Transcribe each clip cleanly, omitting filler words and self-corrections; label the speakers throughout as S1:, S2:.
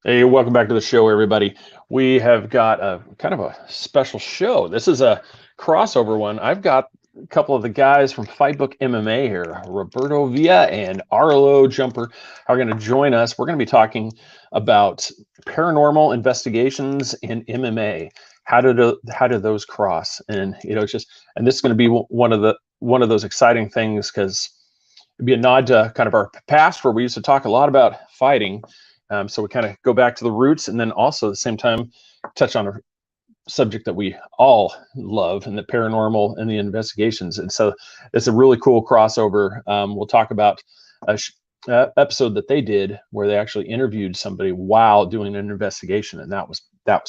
S1: Hey, welcome back to the show, everybody. We have got a kind of a special show. This is a crossover one. I've got a couple of the guys from Fightbook MMA here, Roberto Villa and Arlow Jumper, are going to join us. We're going to be talking about paranormal investigations in MMA. How do those cross? And it's just, and this is going to be one of those exciting things because it'd be a nod to kind of our past where we used to talk a lot about fighting. So we kind of go back to the roots and then also at the same time touch on a subject that we all love and the paranormal and the investigations. And so it's a really cool crossover. We'll talk about a episode that they did where they actually interviewed somebody while doing an investigation. And that was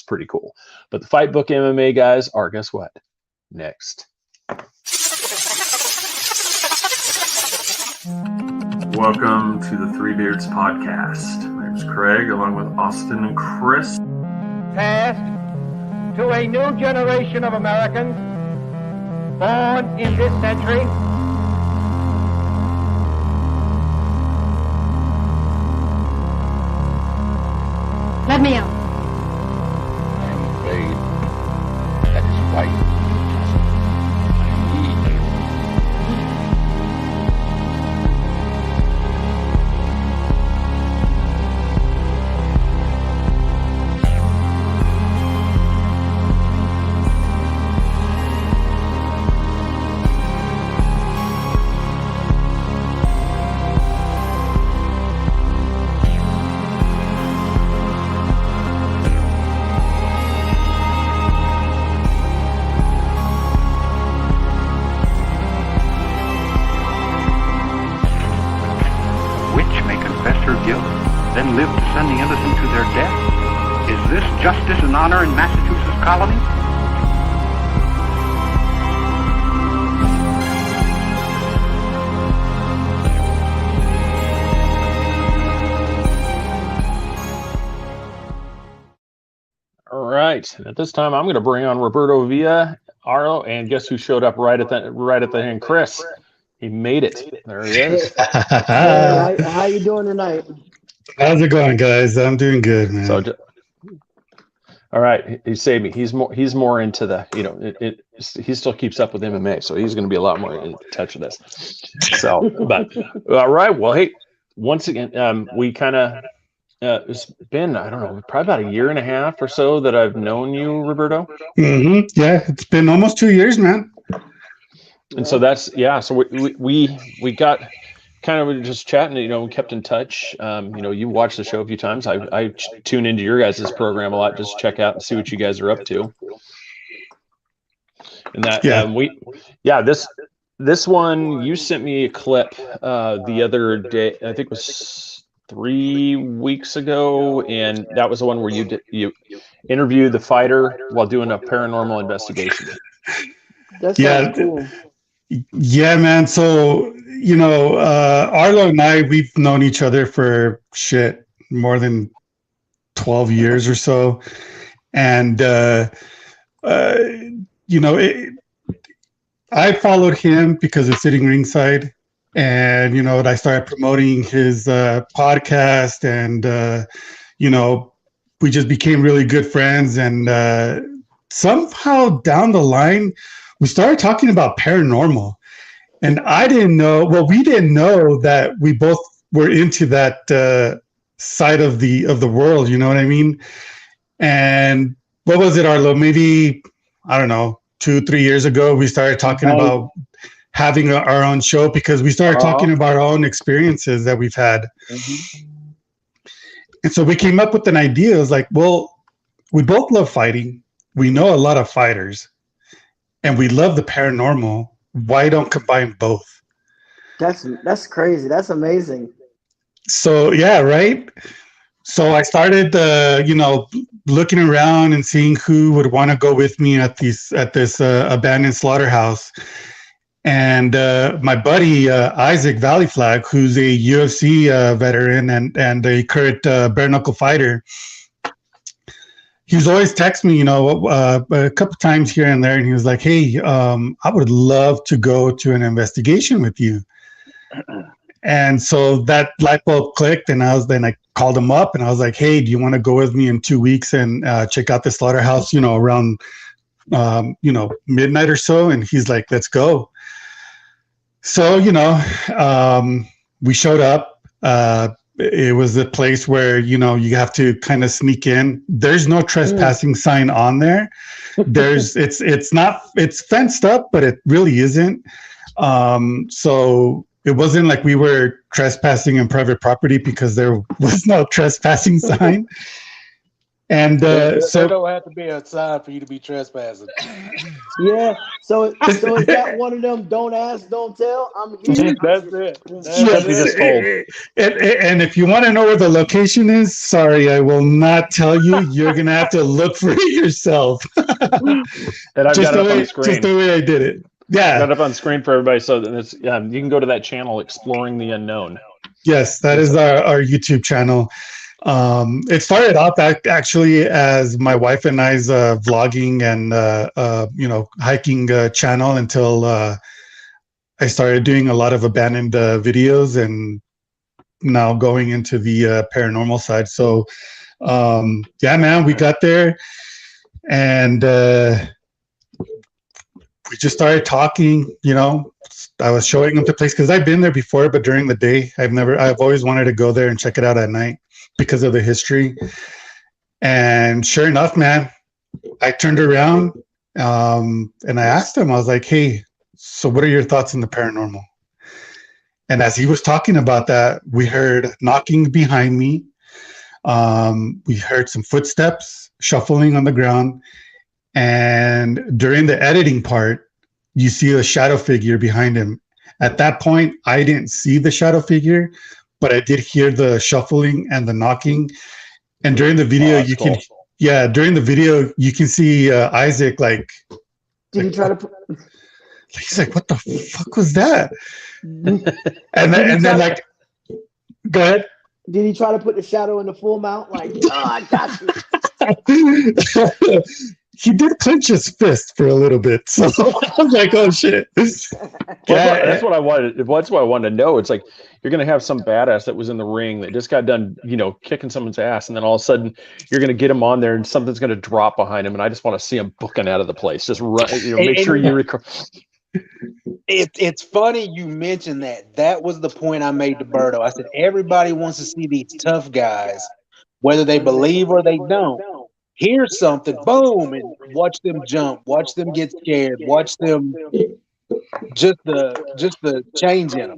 S1: pretty cool. But the Fightbook MMA guys are, guess what? Next. Welcome to the Three Beards podcast. My name is Craig, along with Austin and Chris.
S2: Passed to a new generation of Americans born in this century.
S3: Let me out.
S4: I'm afraid that is quite impossible. I need you.
S5: Then live to send the innocent to their death? Is this justice and honor in Massachusetts colony?
S1: All right. At this time, I'm going to bring on Roberto Villa, Arlow, and guess who showed up right at the end? Chris. He made it. There he is.
S6: How you doing tonight?
S7: How's it going, guys? I'm doing good, man.
S1: So, all right, he saved me. He's more into the, he still keeps up with MMA, so he's going to be a lot more in touch with this. So, but all right, well, hey, once again, we kind of, it's been, I don't know, probably about a year and a half or so that I've known you, Roberto.
S7: Mm-hmm. Yeah, it's been almost 2 years, man.
S1: And so that's, yeah, so we got kind of just chatting, we kept in touch. You watched the show a few times. I tune into your guys' program a lot, just check out and see what you guys are up to. And that, this one, you sent me a clip the other day, I think it was 3 weeks ago. And that was the one where you interviewed the fighter while doing a paranormal investigation.
S6: That's cool.
S7: Yeah, man. So, Arlo and I, we've known each other for more than 12 years or so. And, I followed him because of sitting ringside. And, I started promoting his podcast and, we just became really good friends. And somehow down the line, we started talking about paranormal, and we didn't know that we both were into that side of the world. You know what I mean? And what was it, Arlo? Maybe, I don't know, 2-3 years ago, we started talking about having our own show because we started talking about our own experiences that we've had. Mm-hmm. And so we came up with an idea. It was like, well, we both love fighting. We know a lot of fighters. And we love the paranormal. Why don't combine both?
S6: That's crazy. That's amazing.
S7: So yeah, right. So I started, looking around and seeing who would want to go with me at this abandoned slaughterhouse. And my buddy Isaac Valley Flag, who's a UFC veteran and a current bare knuckle fighter. He was always text me, a couple times here and there, and he was like, "Hey, I would love to go to an investigation with you." And so that light bulb clicked, and I called him up, and I was like, "Hey, do you want to go with me in 2 weeks and check out the slaughterhouse? Around midnight or so?" And he's like, "Let's go." So we showed up. It was a place where you have to kind of sneak in. There's no trespassing sign on there. It's fenced up, but it really isn't. So it wasn't like we were trespassing in private property because there was no trespassing sign. And
S8: there don't have to be a sign for you to be trespassing.
S6: Yeah. So is that one of them don't ask, don't tell? I'm here.
S8: That's it.
S7: And if you want to know where the location is, sorry, I will not tell you. You're gonna have to look for it yourself.
S1: And I've got it up on the screen.
S7: Just the way I did it. Yeah.
S1: Got it up on screen for everybody, so that it's, you can go to that channel, Exploring the Unknown.
S7: Yes, that is our YouTube channel. It started off actually as my wife and I's vlogging and hiking channel until I started doing a lot of abandoned videos, and now going into the paranormal side. So yeah, man, we got there, and we just started talking. I was showing him the place because I've been there before, but during the day, I've always wanted to go there and check it out at night because of the history. And sure enough, man, I turned around and I asked him, I was like, "Hey, so what are your thoughts on the paranormal?" And as he was talking about that, we heard knocking behind me. We heard some footsteps shuffling on the ground. And during the editing part, you see a shadow figure behind him. At that point, I didn't see the shadow figure, but I did hear the shuffling and the knocking. And during the video, during the video, you can see Isaac like.
S6: Did he try to?
S7: He's like, "What the fuck was that?" and then like, go ahead.
S6: Did he try to put the shadow in the full mount? Like, I got you.
S7: He did clench his fist for a little bit, so I was like, "Oh shit!"
S1: That's what I wanted. That's what I wanted to know. It's like you're going to have some badass that was in the ring that just got done, kicking someone's ass, and then all of a sudden you're going to get him on there, and something's going to drop behind him, and I just want to see him booking out of the place. Just run, make sure you record.
S8: It's funny you mentioned that. That was the point I made to Berto. I said everybody wants to see these tough guys, whether they believe or they don't. Hear something, boom, and watch them jump, watch them get scared, watch them just the change in them.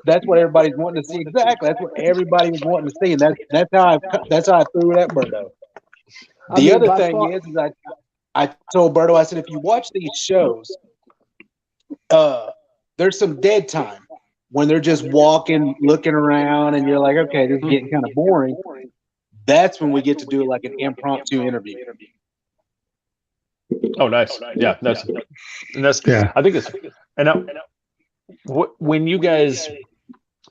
S8: That's what everybody's wanting to see. Exactly, that's what everybody was wanting to see, and that's how I threw that Berto. The other thing is I told Berto, I said, if you watch these shows, there's some dead time when they're just walking, looking around, and you're like, okay, this is getting kind of boring. That's when we get to do like an impromptu interview.
S1: Oh, nice. Yeah, that's yeah. I think it's when you guys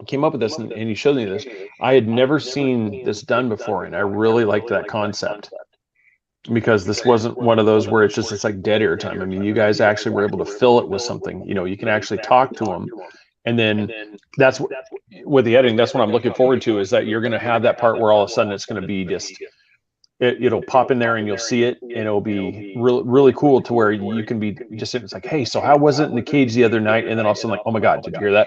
S1: came up with this and you showed me this, I had never seen this done before, and I really liked that concept because this wasn't one of those where it's like dead air time. I mean, you guys actually were able to fill it with something. You can actually talk to them. And then that's with the editing, that's what I'm looking forward to, is that you're going to have that part where all of a sudden it's going to be just, it'll pop in there and you'll see it, and it'll be really, really cool to where you can be just, it's like, "Hey, so how was it in the cage the other night?" And then all of a sudden like, "Oh my God, did you hear that?"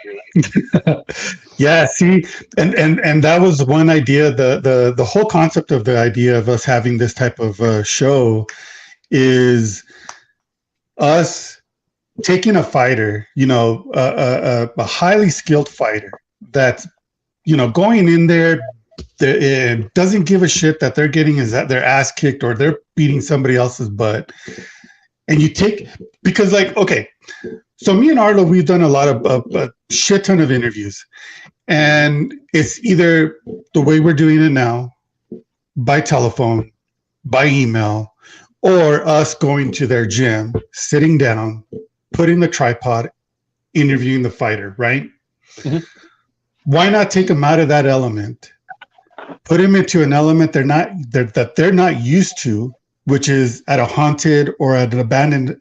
S7: Yeah, see, and that was one idea. The whole concept of the idea of us having this type of show is us taking a fighter, a highly skilled fighter that's, going in there, doesn't give a shit that they're getting their ass kicked or they're beating somebody else's butt. And because like, okay, so me and Arlow, we've done a lot of a shit ton of interviews, and it's either the way we're doing it now, by telephone, by email, or us going to their gym, sitting down, putting the tripod, interviewing the fighter, right? Mm-hmm. Why not take them out of that element, put them into an element that they're not used to, which is at a haunted or at an abandoned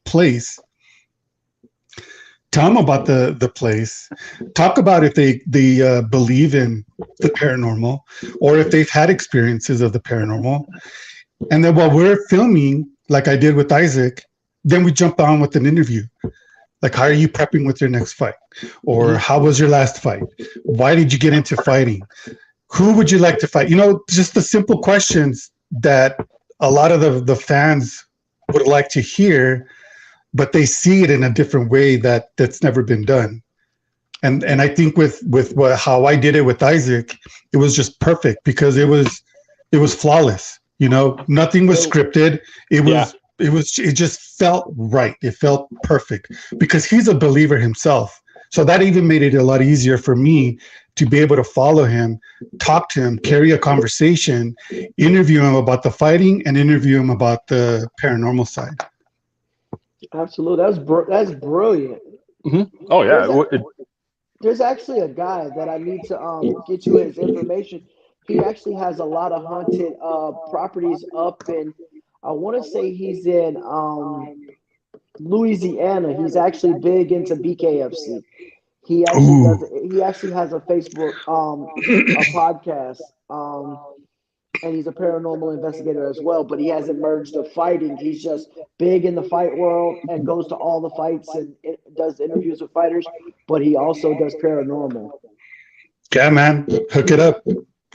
S7: place. tell them about the place, talk about if they believe in the paranormal or if they've had experiences of the paranormal. And then while we're filming, like I did with Isaac, then we jump on with an interview. Like, how are you prepping with your next fight? Or how was your last fight? Why did you get into fighting? Who would you like to fight? You know, just the simple questions that a lot of the fans would like to hear, but they see it in a different way that's never been done. And I think with how I did it with Isaac, it was just perfect because it was flawless. You know, nothing was scripted. It just felt right. It felt perfect because he's a believer himself. So that even made it a lot easier for me to be able to follow him, talk to him, carry a conversation, interview him about the fighting and interview him about the paranormal side.
S6: Absolutely. That's brilliant.
S1: Mm-hmm. Oh yeah.
S6: There's actually a guy that I need to get you his information. He actually has a lot of haunted properties up in, I want to say he's in Louisiana. He's actually big into BKFC. He actually has a Facebook a podcast. And he's a paranormal investigator as well, but he hasn't merged the fighting. He's just big in the fight world and goes to all the fights and does interviews with fighters, but he also does paranormal.
S7: Yeah, man, hook it up.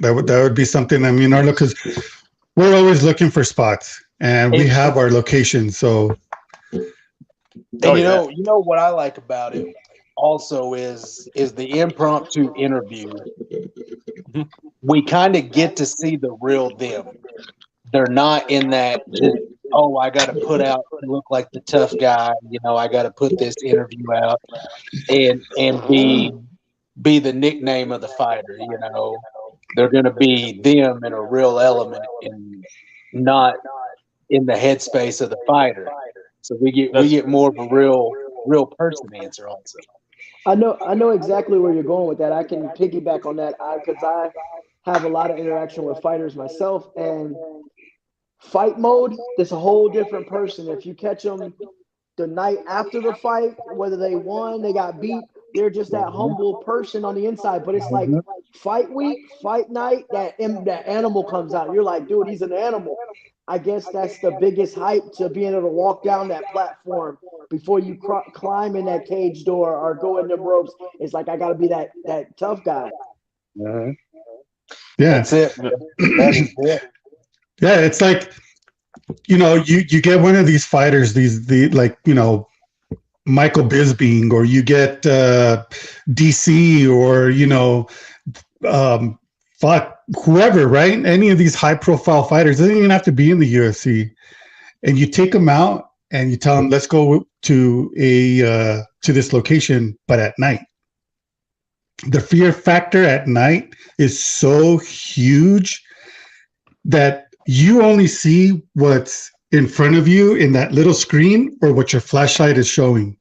S7: That would be something. I mean, Arlo, because we're always looking for spots, and we have our locations. So,
S8: and you know what I like about it also is the impromptu interview. We kind of get to see the real them. They're not in that, oh, I got to put out to look like the tough guy. You know, I got to put this interview out and be the nickname of the fighter. You know, they're going to be them in a real element and not in the headspace of the fighter. So we get more of a real person answer also.
S6: I know exactly where you're going with that. I can piggyback on that because I have a lot of interaction with fighters myself, and fight mode, there's a whole different person. If you catch them the night after the fight, whether they won, they got beat, they're just that humble person on the inside. But it's like fight week, fight night, that animal comes out. You're like, dude, he's an animal. I guess that's the biggest hype, to being able to walk down that platform before you climb in that cage door or go in the ropes. It's like, I got to be that tough guy.
S7: Yeah,
S8: that's it. That is it.
S7: Yeah, it's like, you know, you get one of these fighters, like, you know, Michael Bisping, or you get DC, or, you know, whoever, right? Any of these high profile fighters, doesn't even have to be in the UFC. And you take them out and you tell them, let's go to this location, but at night. The fear factor at night is so huge that you only see what's in front of you in that little screen or what your flashlight is showing,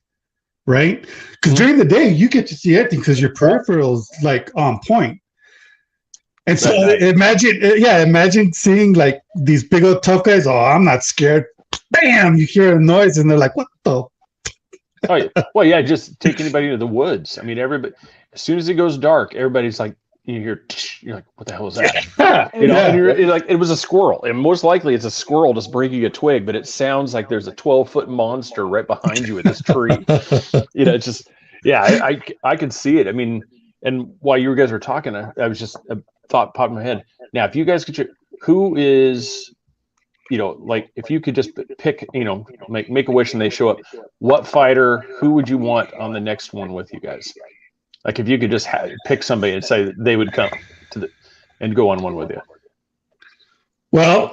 S7: right? Because during the day, you get to see everything because your peripheral's like on point. And so imagine seeing like these big old tough guys. Oh, I'm not scared. Bam! You hear a noise and they're like, what the?
S1: Oh, yeah. Well, yeah, just take anybody to the woods. I mean, everybody, as soon as it goes dark, everybody's like, you're like, what the hell is that? You know, and you're like, it was a squirrel. And most likely it's a squirrel just breaking a twig, but it sounds like there's a 12-foot monster right behind you in this tree. You know, it's just, yeah, I could see it. I mean, and while you guys were talking, I was just, a thought popped in my head. Now, if you guys could, who is, you know, like if you could just pick, you know, make a wish and they show up, what fighter, who would you want on the next one with you guys? Like if you could just pick somebody and say that they would come to and go on one with you.
S7: Well,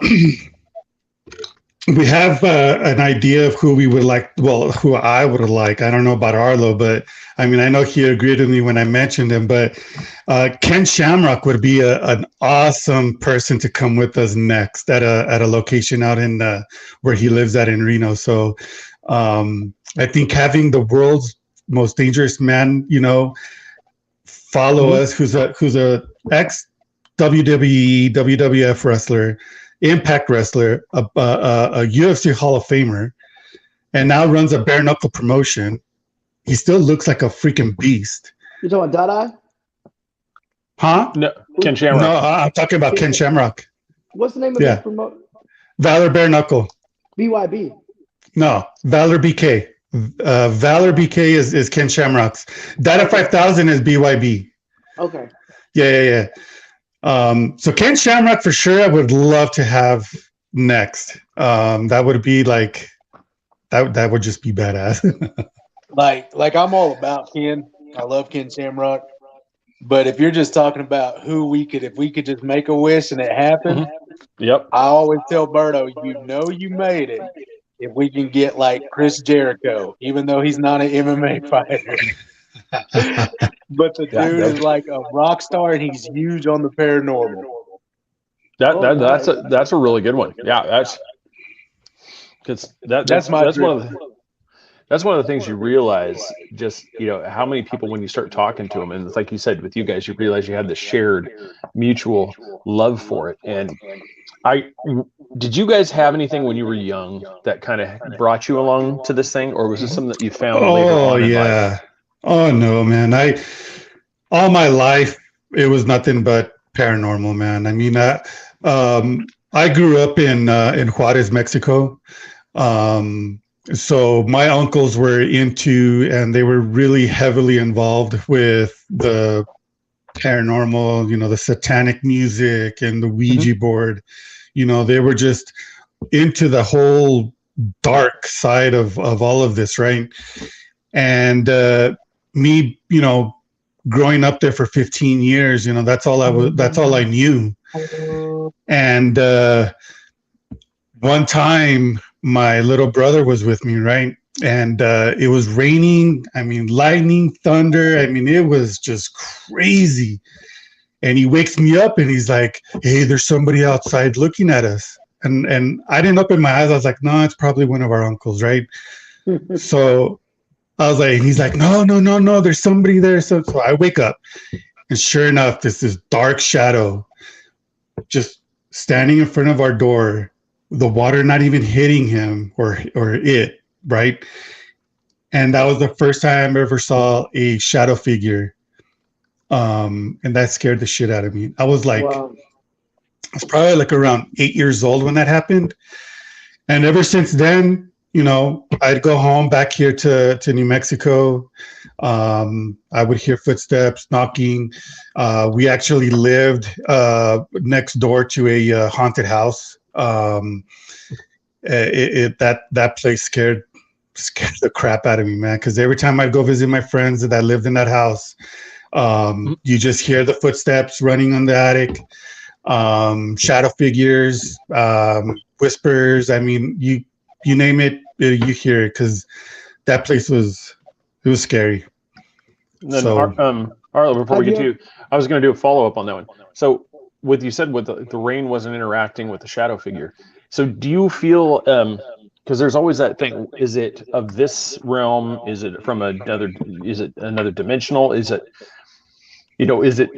S7: we have an idea of who we would like. Well, who I would like. I don't know about Arlo, but I mean, I know he agreed with me when I mentioned him. But Ken Shamrock would be an awesome person to come with us next at a location out in where he lives at in Reno. So I think having the world's most dangerous man, you know, follow us, who's a ex WWE, WWF wrestler, Impact wrestler, a UFC Hall of Famer, and now runs a bare knuckle promotion. he still looks like a freaking beast.
S6: You talking about Dada?
S7: Huh?
S1: No, Ken Shamrock.
S7: No, I'm talking about Ken Shamrock.
S6: What's the name of his promote?
S7: Valor Bare Knuckle.
S6: BYB.
S7: No, Valor BK. Valor BK is Ken Shamrock's. Data 5000 is BYB.
S6: Okay.
S7: Yeah. So Ken Shamrock for sure I would love to have next. That would be like that would just be badass.
S8: like I'm all about Ken. I love Ken Shamrock. But if you're just talking about if we could just make a wish and it happened,
S1: Yep.
S8: I always tell Berto, you made it if we can get like Chris Jericho, even though he's not an MMA fighter. But the dude is like a rock star and he's huge on the paranormal.
S1: That's a really good one. Yeah, that's one of the things you realize, just, how many people, when you start talking to them, and it's like you said with you guys, you realize you had this shared mutual love for it. And did you guys have anything when you were young that kind of brought you along to this thing, or was it something that you found later on in life?
S7: Oh no, man. All my life it was nothing but paranormal, man. I mean, I grew up in Juarez, Mexico. So my uncles were into, and they were really heavily involved with the paranormal, the satanic music and the Ouija board. They were just into the whole dark side of all of this, right? And me, growing up there for 15 years, that's all I knew. And one time my little brother was with me, right? And it was raining. I mean, lightning, thunder. I mean, it was just crazy. And he wakes me up and he's like, "Hey, there's somebody outside looking at us." And I didn't open my eyes. I was like, "No, it's probably one of our uncles," right? So I was like, he's like, no, there's somebody there. So I wake up, and sure enough, this dark shadow just standing in front of our door, the water not even hitting him or it, right? And that was the first time I ever saw a shadow figure. And that scared the shit out of me. I was like, wow. I was probably like around 8 years old when that happened. And ever since then, I'd go home back here to New Mexico. I would hear footsteps knocking. We actually lived next door to a haunted house. That place scared the crap out of me, man. Because every time I'd go visit my friends that lived in that house, you just hear the footsteps running on the attic, shadow figures, whispers. I mean, you name it, you hear it, because that place was scary.
S1: And then, Arlow, before we get to you, I was going to do a follow-up on that one. So you said with the rain wasn't interacting with the shadow figure. So do you feel, because there's always that thing, is it of this realm? Is it from another dimensional? Is it, is it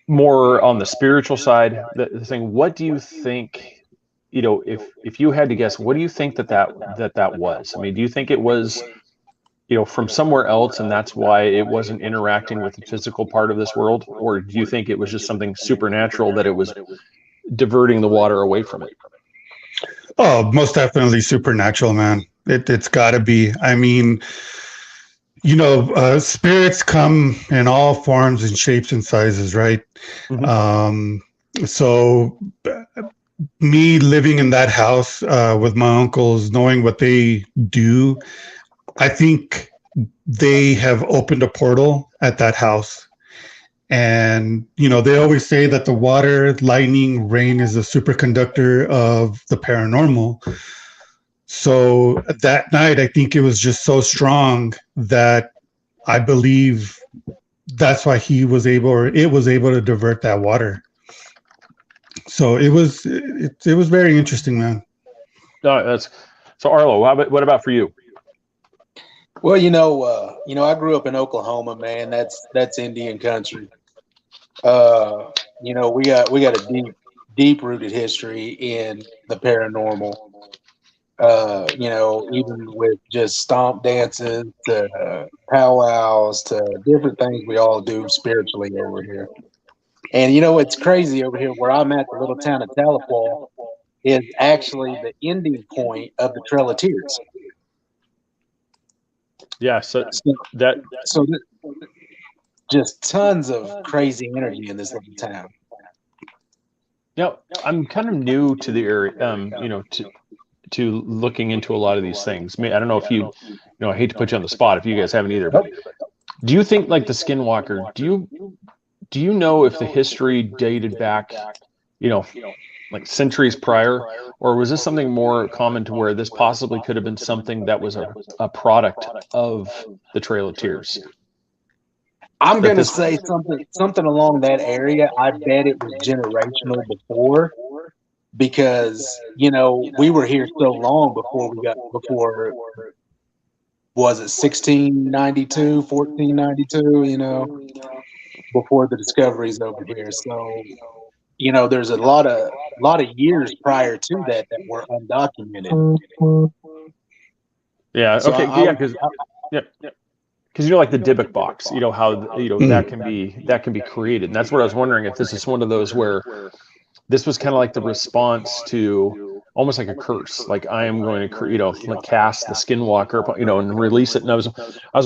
S1: more on the spiritual side? The thing, what do you think, if you had to guess, what do you think that was? I mean, do you think it was, from somewhere else, and that's why it wasn't interacting with the physical part of this world? Or do you think it was just something supernatural, that it was diverting the water away from it?
S7: Oh, most definitely supernatural, man. It's got to be. I mean, spirits come in all forms and shapes and sizes, right? Mm-hmm. So me living in that house with my uncles, knowing what they do, I think they have opened a portal at that house. And, they always say that the water, lightning, rain is a superconductor of the paranormal. So that night, I think it was just so strong that I believe that's why it was able to divert that water. So it was very interesting, man.
S1: No, so Arlow, what about for you?
S8: Well, I grew up in Oklahoma, man. That's Indian country. We got a deep rooted history in the paranormal. Even with just stomp dances to powwows to different things we all do spiritually over here. And it's crazy over here where I'm at, the little town of Tahlequah is actually the ending point of the Trail of Tears.
S1: Yeah, so
S8: just tons of crazy energy in this little town.
S1: I'm kind of new to the area, to looking into a lot of these things. I don't know if I hate to put you on the spot if you guys haven't either, but do you think like the Skinwalker, do you know if the history dated back, like centuries prior, or was this something more common to where this possibly could have been something that was a product of the Trail of Tears?
S8: I'm going to say something along that area. I bet it was generational before, because we were here so long before was it 1692, 1492, before the discoveries over here. So there's a lot of years prior to that were undocumented.
S1: Yeah. So okay. Because like the Dybbuk box, how that can be created, and that's what I was wondering if this is one of those where this was kind of like the response to almost like a curse, like I am going to like cast the Skinwalker, and release it. And I was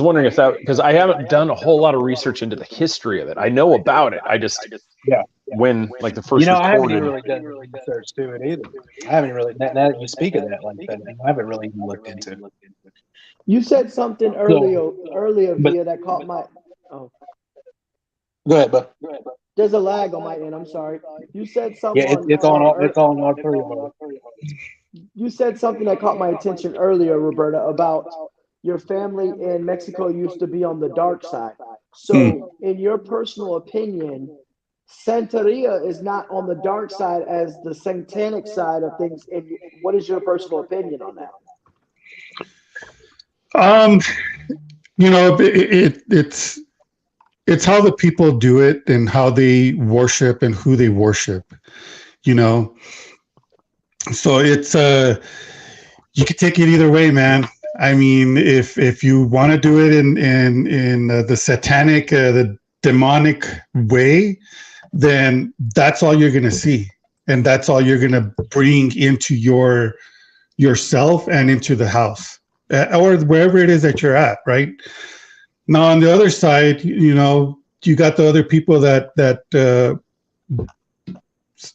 S1: wondering if that, because I haven't done a whole lot of research into the history of it. I know about it. I just when like the first
S8: I haven't really done research to it either. I haven't really. Now that you speak of that like that, I haven't really even looked into it.
S6: You said something earlier, Via, that caught my. Oh.
S8: Go ahead, but
S6: there's a lag on my end. I'm sorry. You said something.
S8: Yeah, it's on all three of them.
S6: You said something that caught my attention earlier, Roberta, about your family in Mexico used to be on the dark side. So, in your personal opinion, Santeria is not on the dark side as the satanic side of things. What is your personal opinion on that?
S7: It's how the people do it and how they worship and who they worship, So it's you can take it either way, man. I mean, if you want to do it in the satanic, the demonic way, then that's all you're gonna see, and that's all you're gonna bring into yourself and into the house, or wherever it is that you're at, right? Now, on the other side, you got the other people that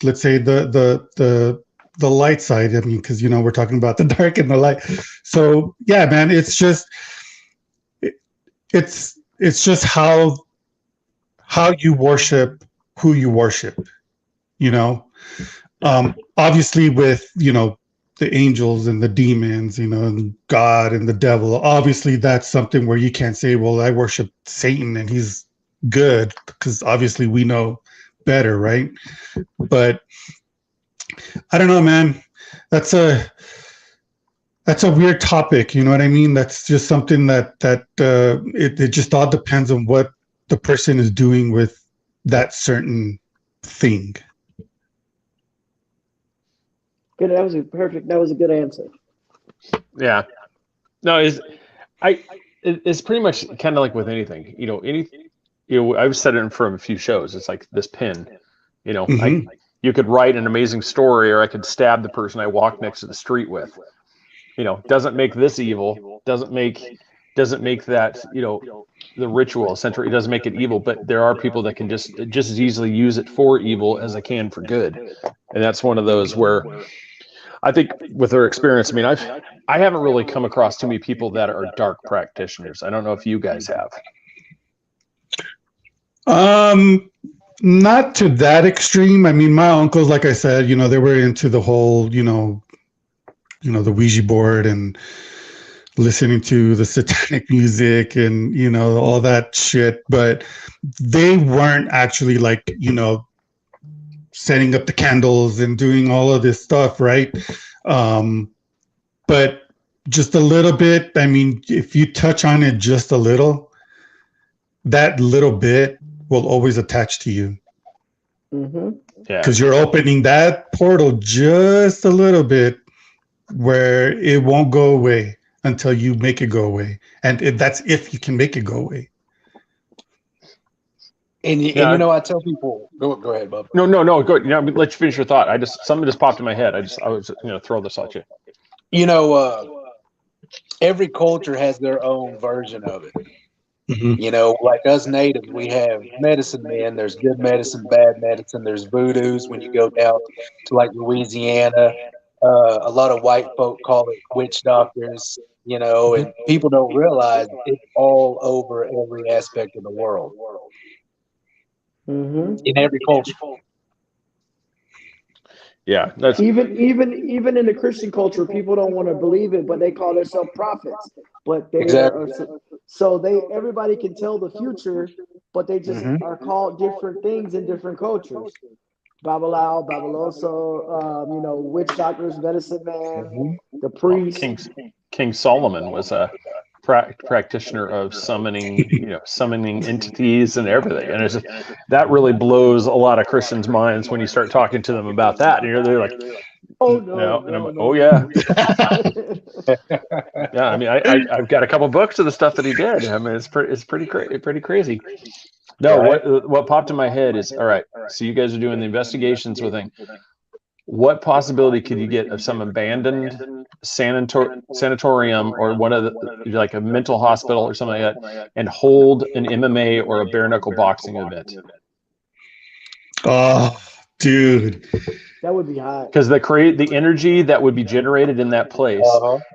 S7: let's say the light side. I mean, because we're talking about the dark and the light. So yeah, man, it's just how you worship who you worship. Obviously with the angels and the demons, and God and the devil. Obviously, that's something where you can't say, well, I worship Satan and he's good, because obviously we know better, right? But I don't know, man. That's a weird topic. You know what I mean? That's just something that it just all depends on what the person is doing with that certain thing.
S6: Good. That was perfect. That was a good answer.
S1: Yeah. No, it's pretty much kind of like with anything. I've said it from a few shows. It's like this pin. You could write an amazing story, or I could stab the person I walk next to the street with. Doesn't make this evil. Doesn't make that the ritual essentially. It doesn't make it evil. But there are people that can just as easily use it for evil as they can for good, and that's one of those where. I think with their experience, I haven't really come across too many people that are dark practitioners. I don't know if you guys have.
S7: Not to that extreme. My uncles, like I said, they were into the whole, the Ouija board and listening to the satanic music and, all that shit. But they weren't actually like, setting up the candles and doing all of this stuff, right? But just a little bit. If you touch on it just a little, that little bit will always attach to you.
S6: Mm-hmm.
S1: Yeah.
S7: Because you're opening that portal just a little bit, where it won't go away until you make it go away. And that's if you can make it go away.
S8: And you know, I tell people, go ahead, Bub.
S1: No, go ahead. You know, let you finish your thought. Something just popped in my head. I was, throw this at you.
S8: You know, every culture has their own version of it.
S7: Mm-hmm.
S8: You know, like us natives, we have medicine men. There's good medicine, bad medicine. There's voodoos when you go down to like Louisiana. A lot of white folk call it witch doctors, you know, and people don't realize it's all over every aspect of the world.
S6: Mm-hmm.
S8: In every culture.
S1: Yeah, that's
S6: even in the Christian culture, people don't want to believe it, but they call themselves prophets. But they
S8: Exactly.
S6: so everybody can tell the future, but they just are called different things in different cultures. Babalao, Babaloso, witch doctors, medicine man, the priest.
S1: King Solomon was a practitioner of summoning entities and everything, and that really blows a lot of Christians' minds when you start talking to them about that. And they're like,
S6: "Oh no!"
S1: And I'm like, "Oh yeah, yeah." I mean, I've got a couple books of the stuff that he did. I mean, it's pretty crazy. No, right. What popped in my head is, all right, so you guys are doing the investigations with him. What possibility could you get of some abandoned sanatorium or one of like a mental hospital or something like that, and hold an MMA or a bare knuckle boxing event?
S7: Oh, dude,
S6: that would be hot.
S1: Because the energy that would be generated in that place,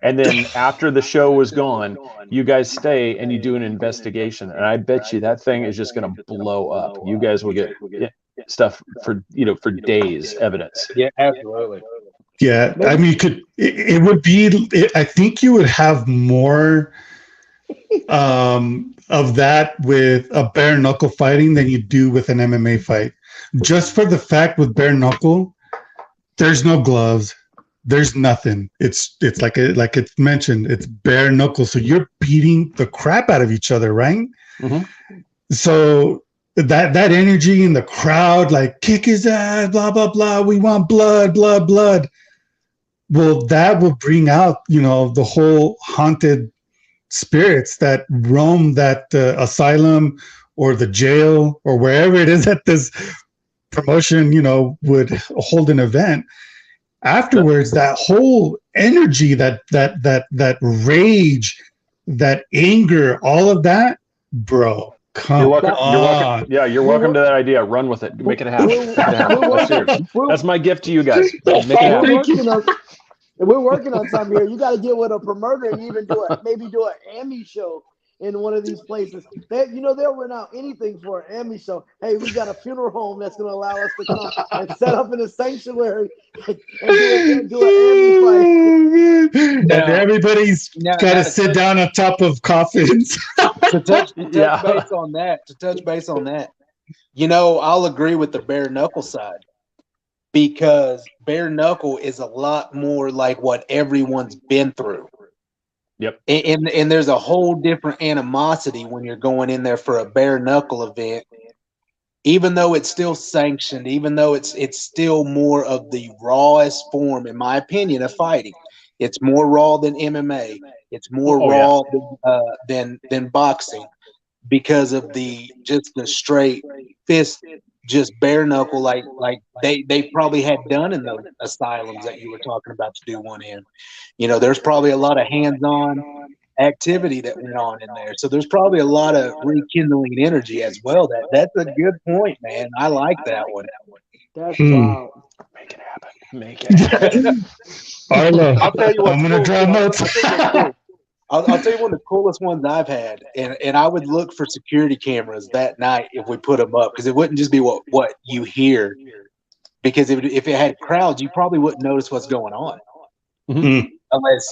S1: and then after the show was gone, you guys stay and you do an investigation, and I bet you that thing is just going to blow up. You guys will get stuff for days, evidence.
S8: Yeah, absolutely.
S7: Yeah, I mean, it would be. I think you would have more of that with a bare knuckle fighting than you do with an MMA fight. Just for the fact with bare knuckle, there's no gloves, there's nothing. It's like it's mentioned, it's bare knuckle. So you're beating the crap out of each other, right?
S1: Mm-hmm.
S7: So that energy in the crowd, like kick his ass, blah blah blah. We want blood. Well, that will bring out the whole haunted spirits that roam that asylum or the jail or wherever it is that this promotion would hold an event. Afterwards, that whole energy, that rage, that anger, all of that, bro. Come
S1: you're welcome. Yeah, you're welcome to that idea. Run with it. Make it happen. That's my gift to you guys. Make it happen.
S6: We're working on something here. You got to get with a promoter and even do an Emmy show in one of these places. They'll rent out anything for an Emmy show. Hey, we got a funeral home that's going to allow us to come and set up in a sanctuary and do an Emmy fight.
S7: And everybody's got to sit down on top of coffins.
S8: To touch base on that, I'll agree with the bare knuckle side. Because bare knuckle is a lot more like what everyone's been through.
S1: Yep.
S8: And there's a whole different animosity when you're going in there for a bare knuckle event, even though it's still sanctioned, even though it's still more of the rawest form, in my opinion, of fighting. It's more raw than MMA. It's more raw than boxing because of the straight fist. Just bare knuckle, like they probably had done in those asylums that you were talking about to do one in. There's probably a lot of hands-on activity that went on in there. So there's probably a lot of rekindling energy as well. That's a good point, man. I like that one.
S6: That's wild.
S1: Make it happen.
S7: Arlow,
S8: I'll tell you what,
S7: I'm gonna draw notes.
S8: I'll tell you one of the coolest ones I've had, and I would look for security cameras that night if we put them up, because it wouldn't just be what you hear. Because if it had crowds, you probably wouldn't notice what's going on,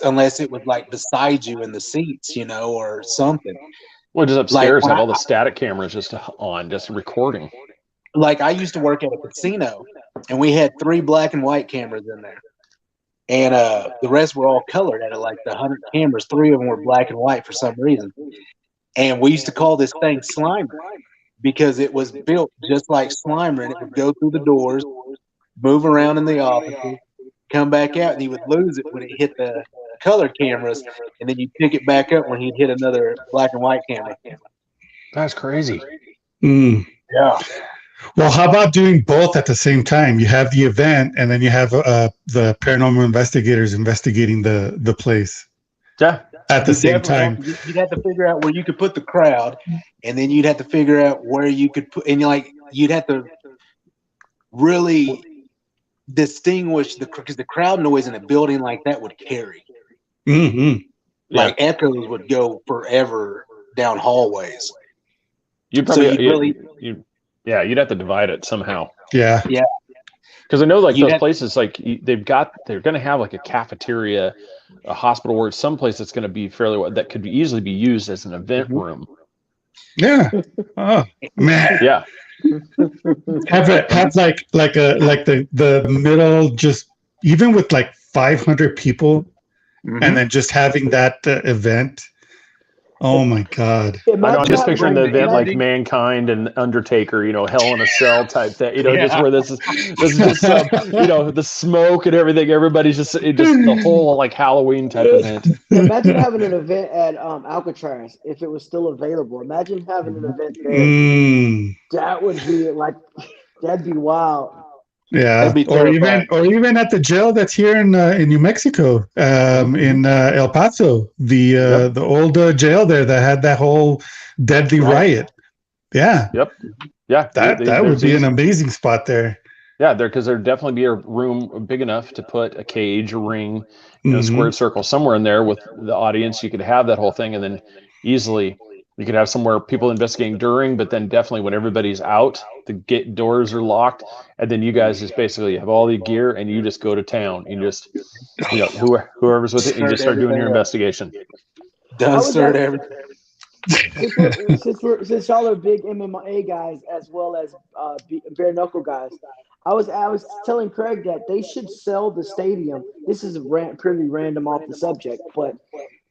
S8: unless it was like beside you in the seats, or something.
S1: Well, just upstairs have all the static cameras just on, just recording.
S8: Like I used to work at a casino, and we had 3 black and white cameras in there. And the rest were all colored. Out of like the 100 cameras, 3 of them were black and white for some reason. And we used to call this thing Slimer because it was built just like Slimer, and it would go through the doors, move around in the offices, come back out, and he would lose it when it hit the color cameras, and then you pick it back up when he'd hit another black and white camera.
S1: That's crazy.
S7: Mm.
S8: Yeah.
S7: Well, how about doing both at the same time? You have the event, and then you have the paranormal investigators investigating the place.
S1: Yeah.
S7: At the same time.
S8: You'd have to figure out where you could put the crowd, and then you'd have to figure out where you could put, and you'd have to really distinguish because the crowd noise in a building like that would carry.
S7: Mm-hmm.
S8: Like echoes would go forever down hallways.
S1: You'd probably you'd have to divide it somehow.
S7: Yeah.
S8: Yeah.
S1: Because I know like those places, like they're going to have like a cafeteria, a hospital, where some place that's going to be that could easily be used as an event room.
S7: Yeah. Oh man.
S1: Yeah.
S7: have like the middle, just even with like 500 people, and then just having that event. Oh my God!
S1: I'm just picturing the event like Mankind and Undertaker, Hell in a Cell type thing, just where this is just the smoke and everything. Everybody's just the whole like Halloween type event.
S6: Imagine having an event at Alcatraz if it was still available. Imagine having an event there. That would be that'd be wild.
S7: Yeah, or even at the jail that's here in New Mexico, in El Paso, the old jail there that had that whole deadly riot. Yeah.
S1: Yep. Yeah.
S7: That would be an amazing spot there.
S1: Yeah, because there'd definitely be a room big enough to put a cage, a ring, squared circle somewhere in there with the audience. You could have that whole thing, and then easily you could have somewhere people investigating during, but then definitely when everybody's out, the gate doors are locked, and then you guys just basically have all the gear and you just go to town. You just, whoever's with it, you just start doing your investigation.
S8: Start everything.
S6: Since y'all are big MMA guys as well as bare knuckle guys, I was telling Craig that they should sell the stadium. This is pretty random off the subject, but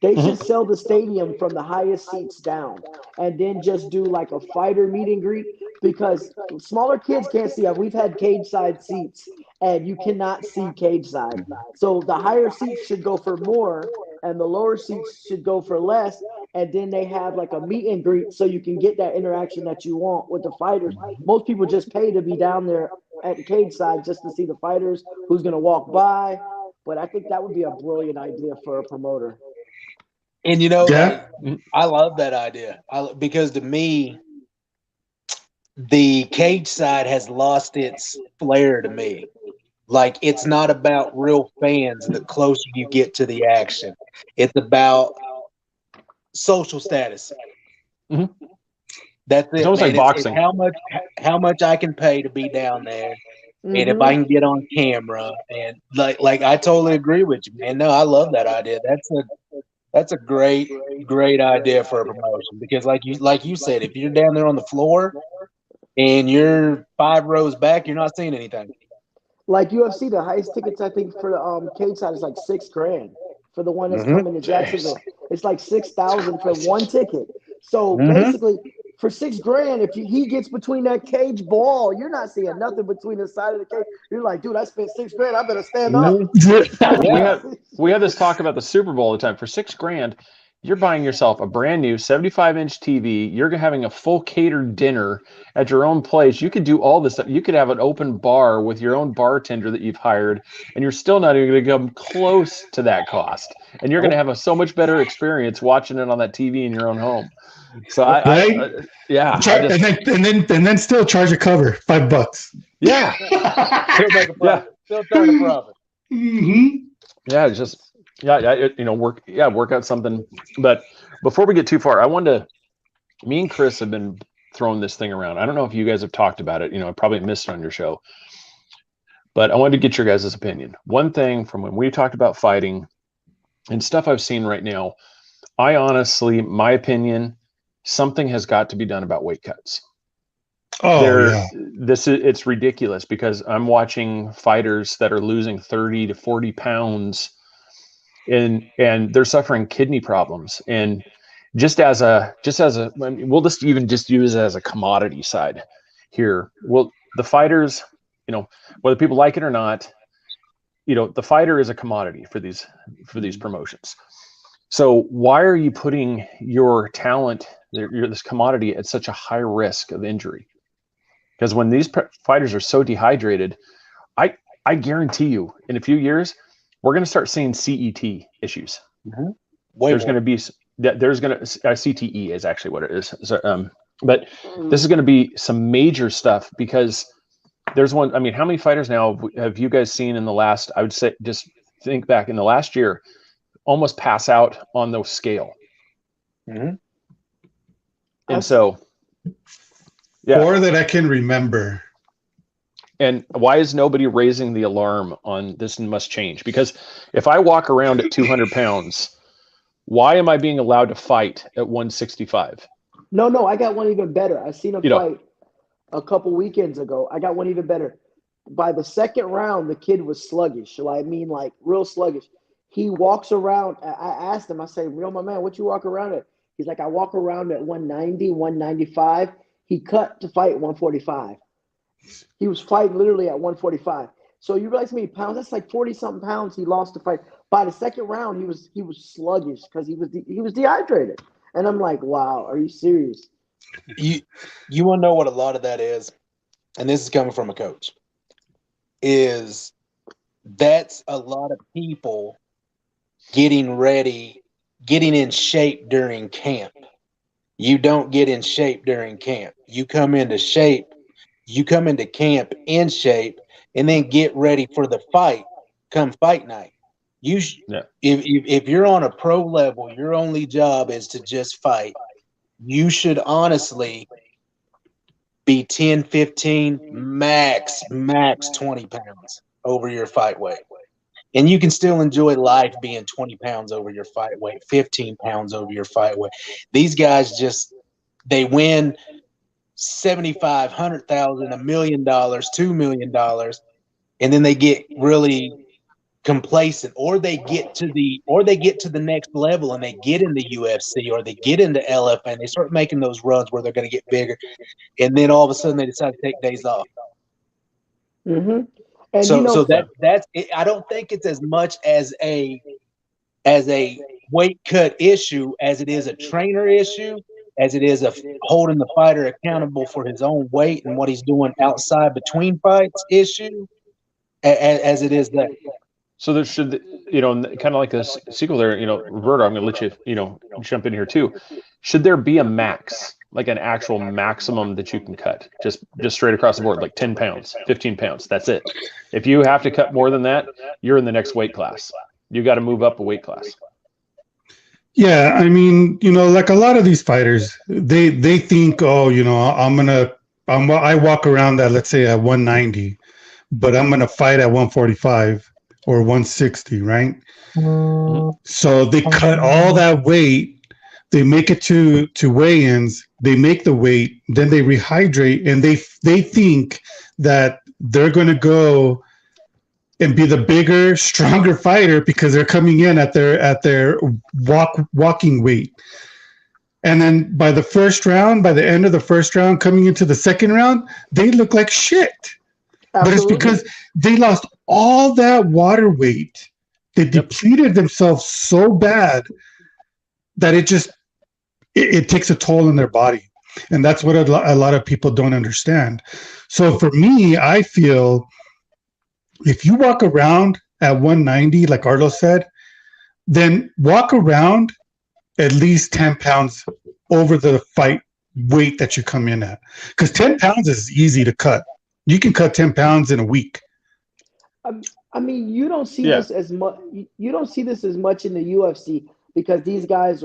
S6: they should sell the stadium from the highest seats down, and then just do like a fighter meet and greet, because smaller kids can't see. We've had cage side seats, and you cannot see cage side. So the higher seats should go for more, and the lower seats should go for less. And then they have like a meet and greet, so you can get that interaction that you want with the fighters. Most people just pay to be down there at the cage side just to see the fighters, who's going to walk by. But I think that would be a brilliant idea for a promoter.
S8: And I love that idea because to me, the cage side has lost its flair to me. Like, it's not about real fans the closer you get to the action. It's about social status.
S1: Mm-hmm.
S8: That's it.
S1: It's almost like boxing.
S8: It's how much I can pay to be down there, and if I can get on camera, and like I totally agree with you, man. No, I love that idea. That's a great idea for a promotion, because like you said, if you're down there on the floor and you're 5 rows back, you're not seeing anything.
S6: Like UFC, the highest tickets I think for the cage side is like $6,000 for the one that's coming to Jacksonville. It's like $6,000 for one ticket. So basically, for $6,000, if he gets between that cage ball, you're not seeing nothing between the side of the cage. You're like, dude, I spent $6,000. I better stand up.
S1: We have this talk about the Super Bowl all the time. For $6,000, you're buying yourself a brand new 75-inch TV. You're having a full catered dinner at your own place. You could do all this stuff. You could have an open bar with your own bartender that you've hired, and you're still not even going to come close to that cost. And you're going to have a so much better experience watching it on that TV in your own home. So and
S7: then still charge a cover $5.
S1: Yeah.
S8: Still make a profit. Still turn a profit.
S1: Yeah, it's just work out something. But before we get too far, me and Chris have been throwing this thing around. I don't know if you guys have talked about it. I probably missed it on your show, but I wanted to get your guys' opinion. One thing from when we talked about fighting and stuff I've seen right now, I honestly, my opinion, something has got to be done about weight cuts. It's ridiculous, because I'm watching fighters that are losing 30 to 40 pounds and they're suffering kidney problems. And we'll just use it as a commodity side here. Well, the fighters, whether people like it or not, the fighter is a commodity for these promotions. So why are you putting your talent, this commodity, at such a high risk of injury? Because when these fighters are so dehydrated, I guarantee you, in a few years, we're going to start seeing CET issues. There's going to be CTE is actually what it is. So, but this is going to be some major stuff, because there's one. I mean, how many fighters now have you guys seen in the last? I would say, just think back in the last year, almost pass out on the scale. And so, yeah.
S7: More that I can remember.
S1: And why is nobody raising the alarm on this must change? Because if I walk around at 200 pounds, why am I being allowed to fight at 165?
S6: No, I got one even better. I seen a fight a couple weekends ago. I got one even better. By the second round, the kid was sluggish. I mean, like, real sluggish. He walks around. I asked him, I say, "Real, my man, what you walk around at?" He's like, "I walk around at 190, 195. He cut to fight 145. He was fighting literally at 145. So you realize how many pounds? That's like 40-something pounds he lost to fight. By the second round, he was sluggish because he was dehydrated. And I'm like, wow, are you serious?
S8: You want to know what a lot of that is? And this is coming from a coach. That's a lot of people getting ready, getting in shape during camp. You don't get in shape during camp. You come into shape. You come into camp in shape, and then get ready for the fight come fight night. If you're on a pro level, your only job is to just fight. You should honestly be 10, 15, max 20 pounds over your fight weight. And you can still enjoy life being 20 pounds over your fight weight, 15 pounds over your fight weight. These guys they win 75, 100,000, $1 million, $2 million, and then they get really complacent, or they get to the next level and they get into UFC or they get into LFA and they start making those runs where they're going to get bigger, and then all of a sudden they decide to take days off.
S6: And
S8: so that's it. I don't think it's as much as a weight cut issue as it is a trainer issue, as it is holding the fighter accountable for his own weight and what he's doing outside between fights issue, as it is that.
S1: So there should, kind of like a sequel there, Roberto, I'm going to let you, jump in here too. Should there be a max, like an actual maximum that you can cut, just straight across the board, like 10 pounds, 15 pounds? That's it. If you have to cut more than that, you're in the next weight class. You got to move up a weight class.
S7: Yeah, I mean, like a lot of these fighters, they think, oh, I walk around at, let's say, at 190, but I'm going to fight at 145 or 160, right? So they cut all that weight, they make it to weigh-ins, they make the weight, then they rehydrate, and they think that they're going to go and be the bigger, stronger fighter because they're coming in at their walking weight. And then by the end of the first round, coming into the second round, they look like shit. Absolutely. But it's because they lost all that water weight. They depleted themselves so bad that it takes a toll on their body. And that's what a lot of people don't understand. So for me, I feel if you walk around at 190, like Arlow said, then walk around at least 10 pounds over the fight weight that you come in at. Because 10 pounds is easy to cut. You can cut 10 pounds in a week.
S6: I mean, you don't see this as much. You don't see this as much in the UFC because these guys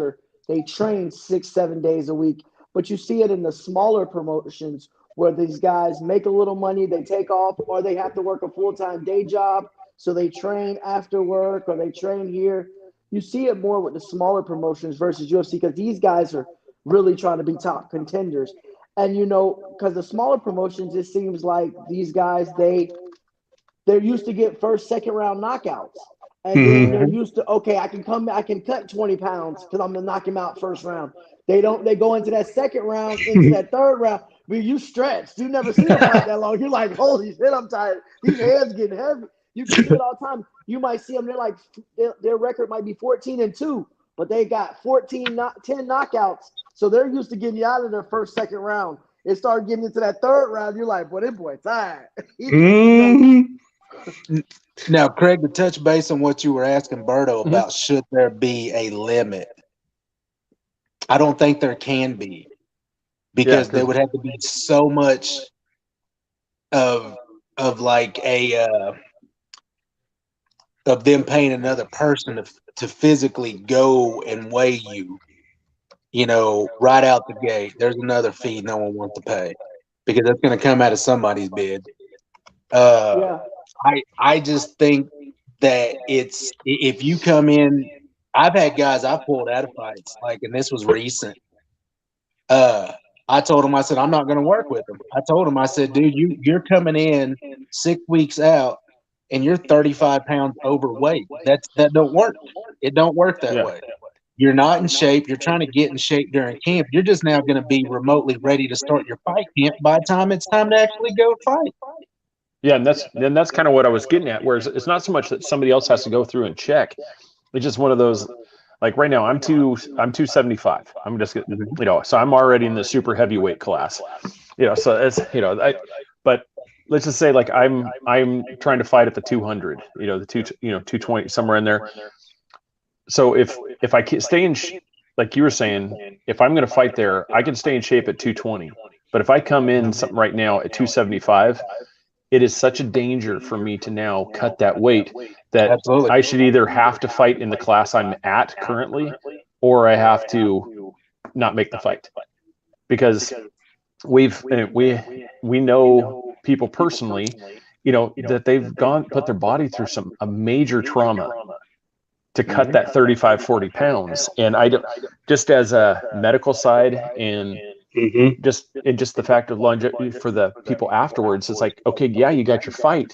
S6: they train 6-7 days a week. But you see it in the smaller promotions where these guys make a little money, they take off, or they have to work a full-time day job, so they train after work or they train here. You see it more with the smaller promotions versus UFC because these guys are really trying to be top contenders. And, because the smaller promotions, it seems like these guys, they're used to get first, second round knockouts. And then they're used to, okay, I can cut 20 pounds because I'm going to knock him out first round. They go into that second round, into that third round. But you stretched. You never see them fight that long. You're like, holy shit, I'm tired. These hands getting heavy. You can do it all the time. You might see them. They're like their record might be 14-2, but they got 10 knockouts. So they're used to getting you out of their first, second round. It started getting into that third round. You're like, boy, this boy tired.
S8: Now, Craig, to touch base on what you were asking Berto about, should there be a limit? I don't think there can be, because there would have to be so much of like of them paying another person to physically go and weigh you, you know, right out the gate. There's another fee no one wants to pay, because that's going to come out of somebody's bid. I just think that it's, if you come in, I've had guys I pulled out of fights, like, and this was recent. I told him, I said, I'm not going to work with him. I told him, I said, dude, you're coming in 6 weeks out and you're 35 pounds overweight. That don't work. It don't work that way. You're not in shape. You're trying to get in shape during camp. You're just now going to be remotely ready to start your fight camp by the time it's time to actually go fight.
S1: Yeah, and that's kind of what I was getting at. Whereas it's not so much that somebody else has to go through and check. It's just one of those. Like right now, I'm 275. I'm just, you know, so I'm already in the super heavyweight class. You know, so it's, you know, but let's just say like I'm trying to fight at the 200. You know, the 220, somewhere in there. So if I can stay in, like you were saying, if I'm going to fight there, I can stay in shape at 220. But if I come in something right now at 275, it is such a danger for me to now cut that weight that
S8: Absolutely.
S1: I should either have to fight in the class I'm at currently, or I have to not make the fight, because we know people personally, you know, that they've put their body through a major trauma to cut that 35, 40 pounds. And I don't, just as a medical side and just the fact of longevity for the people afterwards, it's like, okay, yeah, you got your fight,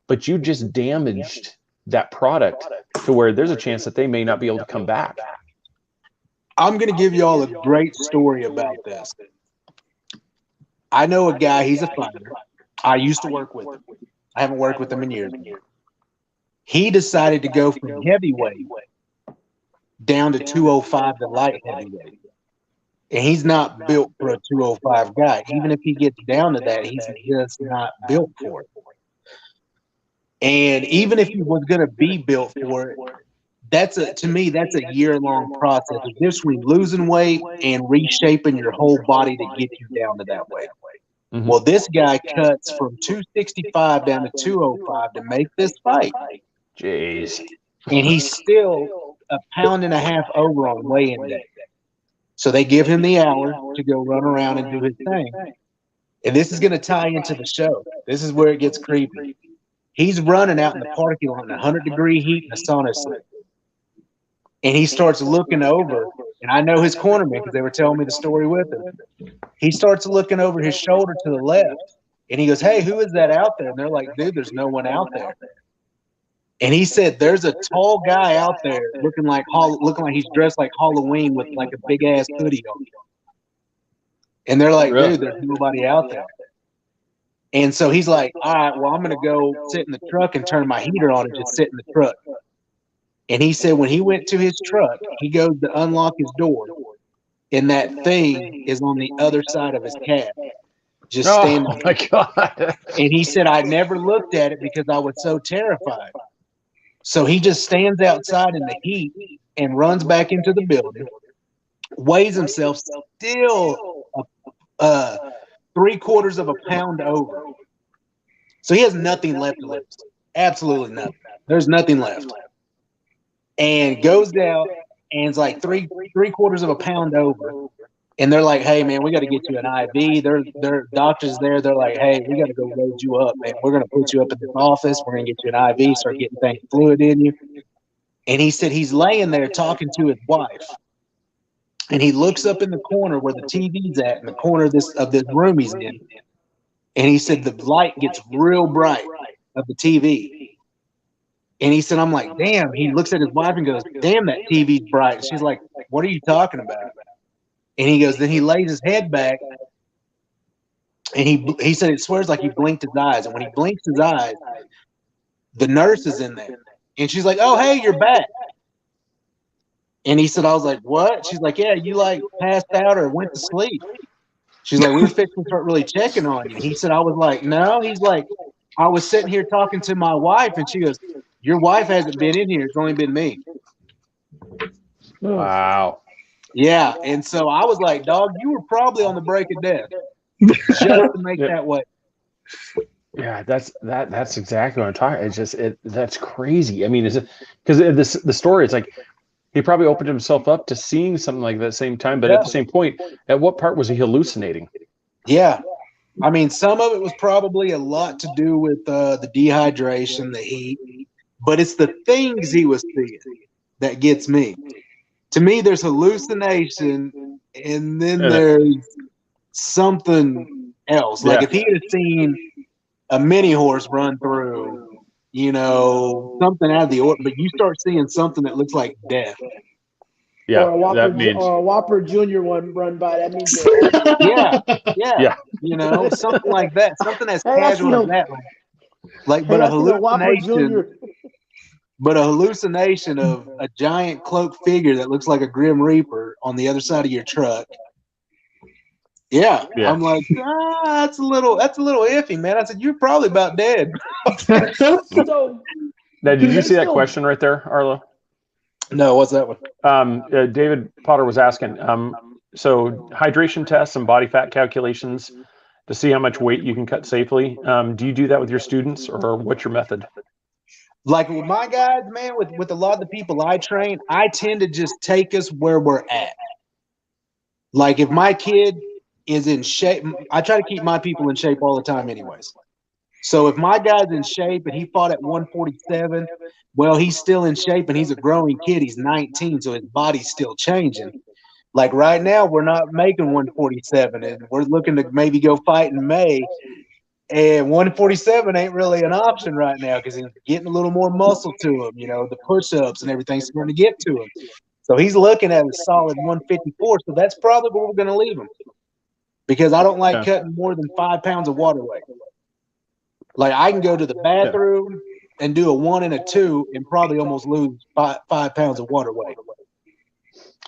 S1: but you just damaged that product to where there's a chance that they may not be able to come back.
S8: I'm going to give you all a great story about this. I know a guy, he's a fighter. I used to work with him. I haven't worked with him in years. He decided to go from heavyweight down to 205 to light heavyweight. And he's not built for a 205 guy. Even if he gets down to that, he's just not built for it. And even if he was going to be built for it, to me, that's a year-long process. It's just losing weight and reshaping your whole body to get you down to that weight. Well, this guy cuts from 265 down to 205 to make this fight.
S1: Jeez.
S8: And he's still a pound and a half over on weigh-in day. So they give him the hour to go run around and do his thing. And this is going to tie into the show. This is where it gets creepy. He's running out in the parking lot in 100-degree heat in a sauna suit. And he starts looking over, and I know his cornerman because they were telling me the story with him. He starts looking over his shoulder to the left, and he goes, hey, who is that out there? And they're like, dude, there's no one out there. And he said, there's a tall guy out there looking like he's dressed like Halloween with like a big ass hoodie on. And they're like, dude, there's nobody out there. And so he's like, all right, well, I'm going to go sit in the truck and turn my heater on and just sit in the truck. And he said when he went to his truck, he goes to unlock his door, and that thing is on the other side of his cab, just standing.
S1: Oh, my God.
S8: And he said, I never looked at it because I was so terrified. So he just stands outside in the heat and runs back into the building, weighs himself still 3/4 of a pound over. So he has nothing left to lose. Absolutely nothing. There's nothing left. And goes down and it's like 3/4 of a pound over. And they're like, hey, man, we got to get you an IV. They're doctors there. They're like, hey, we got to go load you up, man. We're going to put you up in this office. We're going to get you an IV, start getting things fluid in you. And he said he's laying there talking to his wife. And he looks up in the corner where the TV's at, in the corner of this room he's in. And he said the light gets real bright of the TV. And he said, I'm like, damn. He looks at his wife and goes, damn, that TV's bright. And she's like, what are you talking about? And he goes, then he lays his head back, and he said it swears like he blinked his eyes. And when he blinks his eyes, the nurse is in there. And she's like, "Oh, hey, you're back." And he said, I was like, "What?" She's like, "Yeah, you like passed out or went to sleep." She's like, "We were fixing to start really checking on you." He said, I was like, "No." He's like, "I was sitting here talking to my wife," and she goes, "Your wife hasn't been in here. It's only been me."
S1: Wow.
S8: Yeah. And so I was like, "Dog, you were probably on the break of death just to make that way."
S1: Yeah, that's exactly what I'm talking. It's just that's crazy. I mean, is it because the story? It's like he probably opened himself up to seeing something like that at the same time, but at the same point, at what part was he hallucinating?
S8: Yeah. I mean, some of it was probably a lot to do with the dehydration, the heat, but it's the things he was seeing that gets me. To me, there's hallucination, and then there's something else. Like if he had seen a mini horse run through, something out of the ordinary, but you start seeing something that looks like death.
S1: Yeah,
S6: or a Whopper Junior one run by. That means
S8: yeah. Something like that. Something as casual as that. But a hallucination. But a hallucination of a giant cloaked figure that looks like a Grim Reaper on the other side of your truck. Yeah. I'm like, that's a little iffy, man. I said, "You're probably about dead."
S6: So,
S1: now, did you see that question right there, Arlo?
S8: No, what's that one?
S1: David Potter was asking. So hydration tests and body fat calculations to see how much weight you can cut safely. Do you do that with your students, or what's your method?
S8: Like with my guys, man, with a lot of the people I train, I tend to just take us where we're at. Like if my kid is in shape, I try to keep my people in shape all the time anyways. So if my guy's in shape and he fought at 147, well, he's still in shape and he's a growing kid. He's 19, so his body's still changing. Like right now, we're not making 147, and we're looking to maybe go fight in May. And 147 ain't really an option right now because he's getting a little more muscle to him. The push-ups and everything's starting to get to him. So he's looking at a solid 154. So that's probably where we're going to leave him, because I don't like cutting more than 5 pounds of water weight. Like I can go to the bathroom and do a 1 and a 2 and probably almost lose 5 pounds of water weight.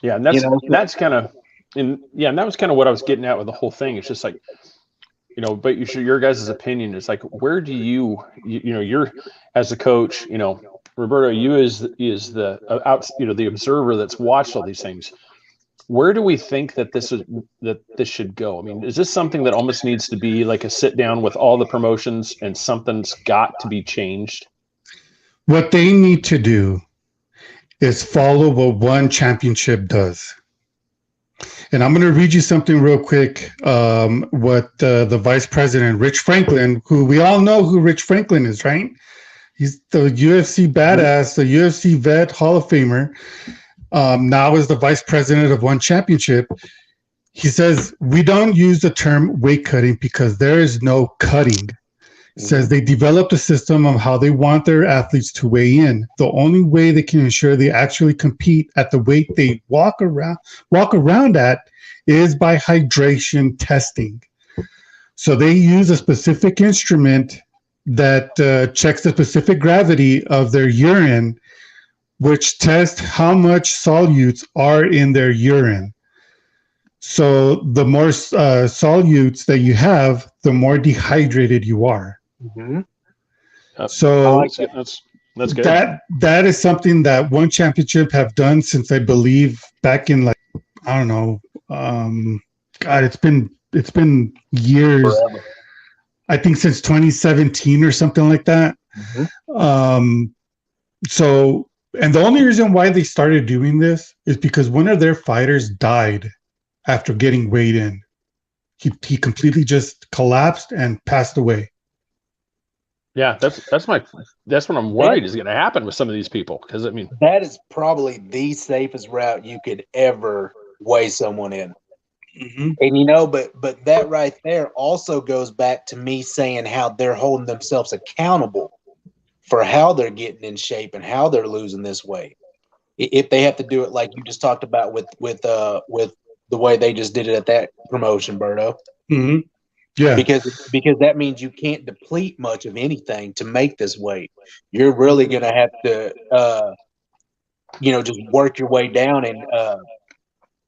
S1: Yeah, and that's kind of, and that was kind of what I was getting at with the whole thing. It's just like, but your guys' opinion is like, where do you're as a coach, Roberto, you is the the observer that's watched all these things. Where do we think that this should go? I mean, is this something that almost needs to be like a sit down with all the promotions and something's got to be changed?
S7: What they need to do is follow what one championship does. And I'm going to read you something real quick. What the vice president, Rich Franklin, who we all know who Rich Franklin is, right? He's the UFC badass, the UFC vet, Hall of Famer. Now is the vice president of one championship. He says, "We don't use the term weight cutting because there is no cutting." Says they developed a system of how they want their athletes to weigh in. The only way they can ensure they actually compete at the weight they walk around at is by hydration testing. So they use a specific instrument that checks the specific gravity of their urine, which tests how much solutes are in their urine. So the more solutes that you have, the more dehydrated you are.
S8: Mm-hmm.
S1: So that's good.
S7: That is something that one championship have done since, I believe, back in I don't know. God, it's been years.
S8: Forever.
S7: I think since 2017 or something like that.
S8: Mm-hmm.
S7: So, and the only reason why they started doing this is because one of their fighters died after getting weighed in. He completely just collapsed and passed away.
S1: Yeah, that's what I'm worried is going to happen with some of these people, because I mean
S8: that is probably the safest route you could ever weigh someone in. Mm-hmm. And but that right there also goes back to me saying how they're holding themselves accountable for how they're getting in shape and how they're losing this weight. If they have to do it like you just talked about with the way they just did it at that promotion, Berto.
S7: Mm-hmm. Yeah.
S8: Because that means you can't deplete much of anything to make this weight. You're really going to have to, just work your way down and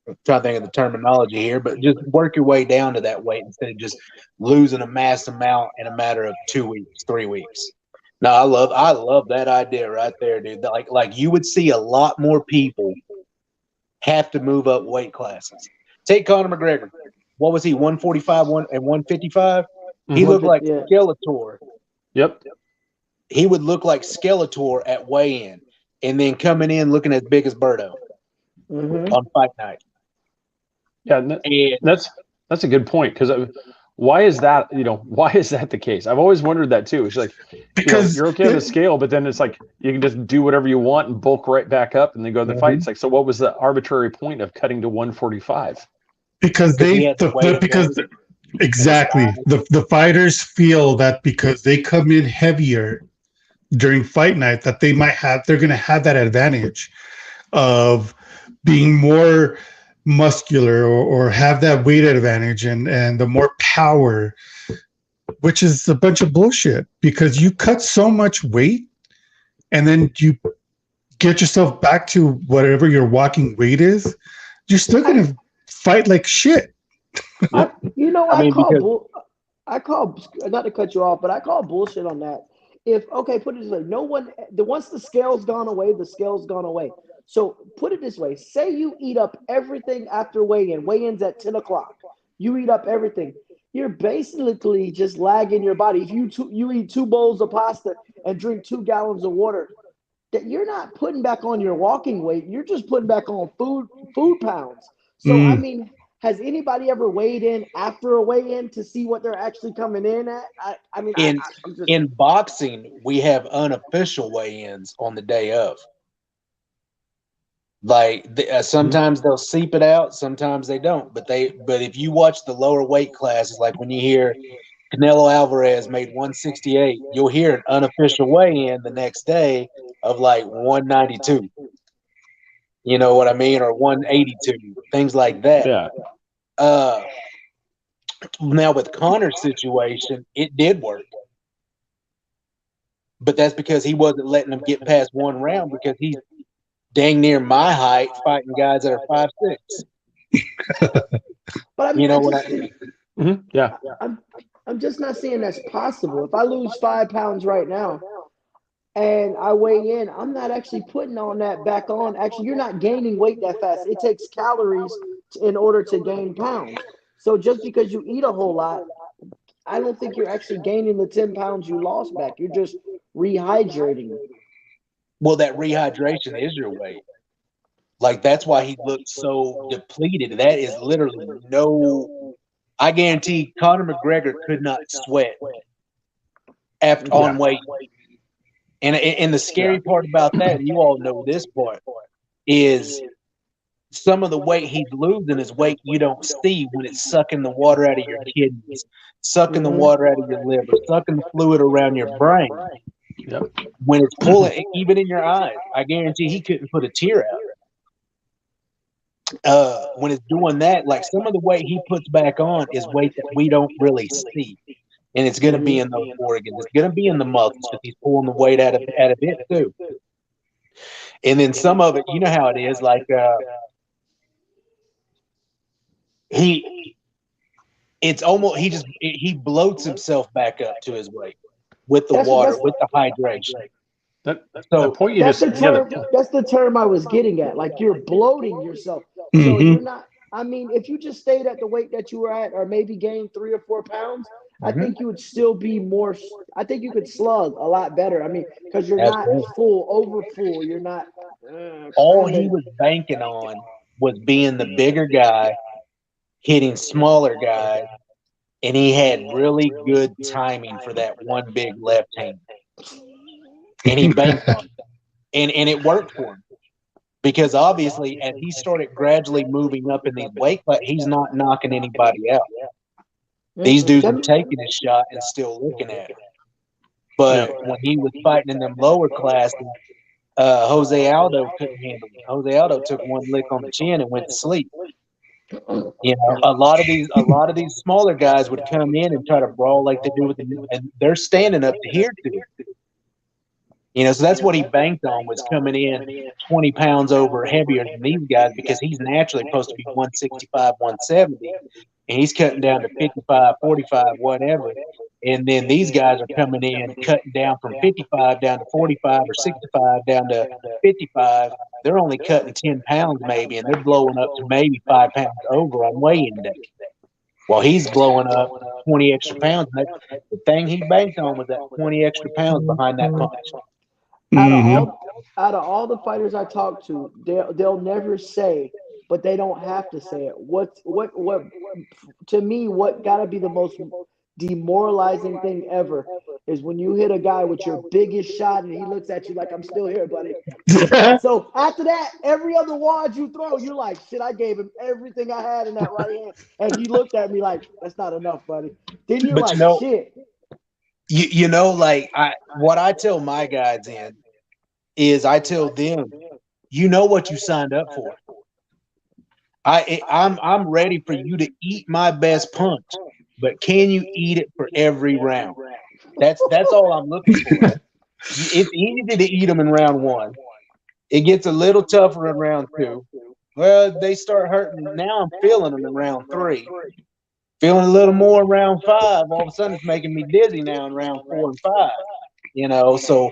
S8: I'm trying to think of the terminology here, but just work your way down to that weight instead of just losing a mass amount in a matter of 2 weeks, 3 weeks. No, I love that idea right there, dude. Like you would see a lot more people have to move up weight classes. Take Conor McGregor. What was he? 145 and 155? He looked like Skeletor.
S1: Yep.
S8: He would look like Skeletor at weigh-in, and then coming in looking as big as Berto on fight night.
S1: Yeah, that's a good point, because why is that? Why is that the case? I've always wondered that too. It's like,
S7: because
S1: you're okay on the scale, but then it's like you can just do whatever you want and bulk right back up, and then go to the fight. It's like, so what was the arbitrary point of cutting to 145?
S7: Because exactly the fighters feel that because they come in heavier during fight night, that they're going to have that advantage of being more muscular or have that weight advantage and the more power, which is a bunch of bullshit, because you cut so much weight and then you get yourself back to whatever your walking weight is, you're still going to fight like shit.
S6: I call, not to cut you off, but I call bullshit on that. Put it this way, once the scale's gone away, the scale's gone away. So put it this way, say you eat up everything after weigh-in. Weigh-in's at 10 o'clock. You eat up everything. You're basically just lagging your body. If you eat 2 bowls of pasta and drink 2 gallons of water, that you're not putting back on your walking weight. You're just putting back on food pounds. So, I mean, has anybody ever weighed in after a weigh-in to see what they're actually coming in at?
S8: In boxing, we have unofficial weigh-ins on the day of. Like sometimes they'll seep it out, sometimes they don't. But if you watch the lower weight classes, like when you hear Canelo Alvarez made 168, you'll hear an unofficial weigh-in the next day of like 192. You know what I mean? Or 182, things like that.
S1: Yeah.
S8: Now with Conor's situation, it did work. But that's because he wasn't letting them get past 1 round, because he's dang near my height fighting guys that are 5'6".
S6: But I mean,
S1: Yeah.
S6: I'm just not seeing that's possible. If I lose 5 pounds right now and I weigh in, I'm not actually putting on that back on. Actually, you're not gaining weight that fast. It takes calories in order to gain pounds. So just because you eat a whole lot, I don't think you're actually gaining the 10 pounds you lost back. You're just rehydrating.
S8: Well, that rehydration is your weight. Like, that's why he looked so depleted. That is literally I guarantee Conor McGregor could not sweat on weight. And the scary part about that, and you all know this part, is some of the weight he's losing is weight you don't see when it's sucking the water out of your kidneys, sucking the water out of your liver, sucking the fluid around your brain.
S1: Yep.
S8: When it's pulling, even in your eyes, I guarantee he couldn't put a tear out. When it's doing that, like some of the weight he puts back on is weight that we don't really see. And it's going to be in those organs. It's going to be in the muscles, because he's pulling the weight out of it too. And then some of it, you know how it is, like he bloats himself back up to his weight with the water, with the hydration.
S6: That's the term I was getting at. Like, you're bloating yourself. So you're not. I mean, if you just stayed at the weight that you were at, or maybe gained 3 or 4 pounds, I think you would still be more. I think you could slug a lot better. I mean, because you're not over full. You're not.
S8: All he was banking on was being the bigger guy, hitting smaller guys, and he had really good timing for that one big left hand. And he banked on it. And it worked for him. Because obviously, as he started gradually moving up in these weight classes, he's not knocking anybody out. These dudes are taking his shot and still looking at him. But when he was fighting in them lower classes, Jose Aldo couldn't handle it. Jose Aldo took one lick on the chin and went to sleep. You know, a lot of these smaller guys would come in and try to brawl like they do with and they're standing up to here to. You know, so that's what he banked on, was coming in 20 pounds over heavier than these guys, because he's naturally supposed to be 165, 170. And he's cutting down to 55, 45, whatever. And then these guys are coming in, cutting down from 55 down to 45 or 65 down to 55. They're only cutting 10 pounds maybe, and they're blowing up to maybe 5 pounds over on weigh-in day. While he's blowing up 20 extra pounds. And the thing he banked on was that 20 extra pounds behind that punch.
S6: Out of all the fighters I talk to, they'll never say, but they don't have to say it. What to me, what gotta be the most demoralizing thing ever is when you hit a guy with your biggest shot and he looks at you like, I'm still here, buddy. So after that, every other wad you throw, you're like, shit, I gave him everything I had in that right hand. And he looked at me like, that's not enough, buddy. Then you're like, shit.
S8: You know, like what I tell my guys is I tell them, you know what you signed up for. I'm ready for you to eat my best punch, but can you eat it for every round? That's all I'm looking for. It's easy to eat them in round 1. It gets a little tougher in round 2. Well, they start hurting. Now I'm feeling them in round 3. Feeling a little more in round 5. All of a sudden, it's making me dizzy now in round 4 and 5. You know, so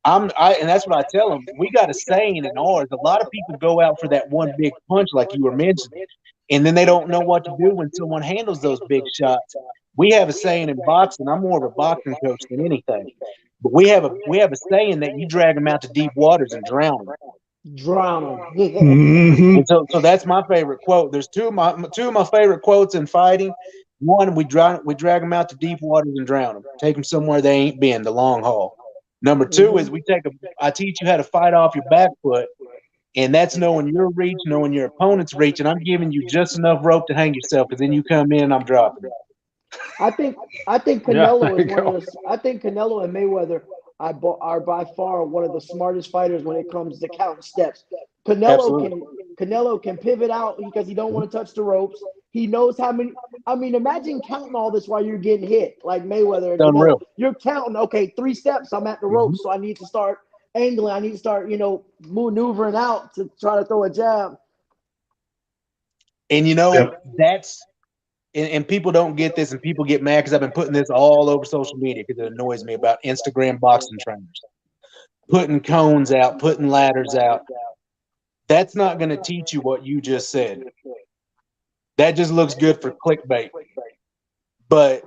S8: and that's what I tell them. We got a saying in ours. A lot of people go out for that one big punch, like you were mentioning, and then they don't know what to do when someone handles those big shots. We have a saying in boxing. I'm more of a boxing coach than anything, but we have a saying that you drag them out to deep waters and drown them. And so that's my favorite quote. There's two of my favorite quotes in fighting. One, we drag them out to deep waters and drown them. Take them somewhere they ain't been, the long haul. Number 2 is I teach you how to fight off your back foot, and that's knowing your reach, knowing your opponent's reach, and I'm giving you just enough rope to hang yourself, because then you come in and I'm dropping it.
S6: I think Canelo is one of those. I think Canelo and Mayweather are by far one of the smartest fighters when it comes to counting steps. Canelo can pivot out because he don't want to touch the ropes. He knows how many. I mean, imagine counting all this while you're getting hit, like Mayweather and Canelo. You're counting, okay, 3 steps, I'm at the ropes, so I need to start angling. I need to start, maneuvering out to try to throw a jab.
S8: And that's. And people don't get this, and people get mad because I've been putting this all over social media because it annoys me about Instagram boxing trainers. Putting cones out, putting ladders out. That's not going to teach you what you just said. That just looks good for clickbait. But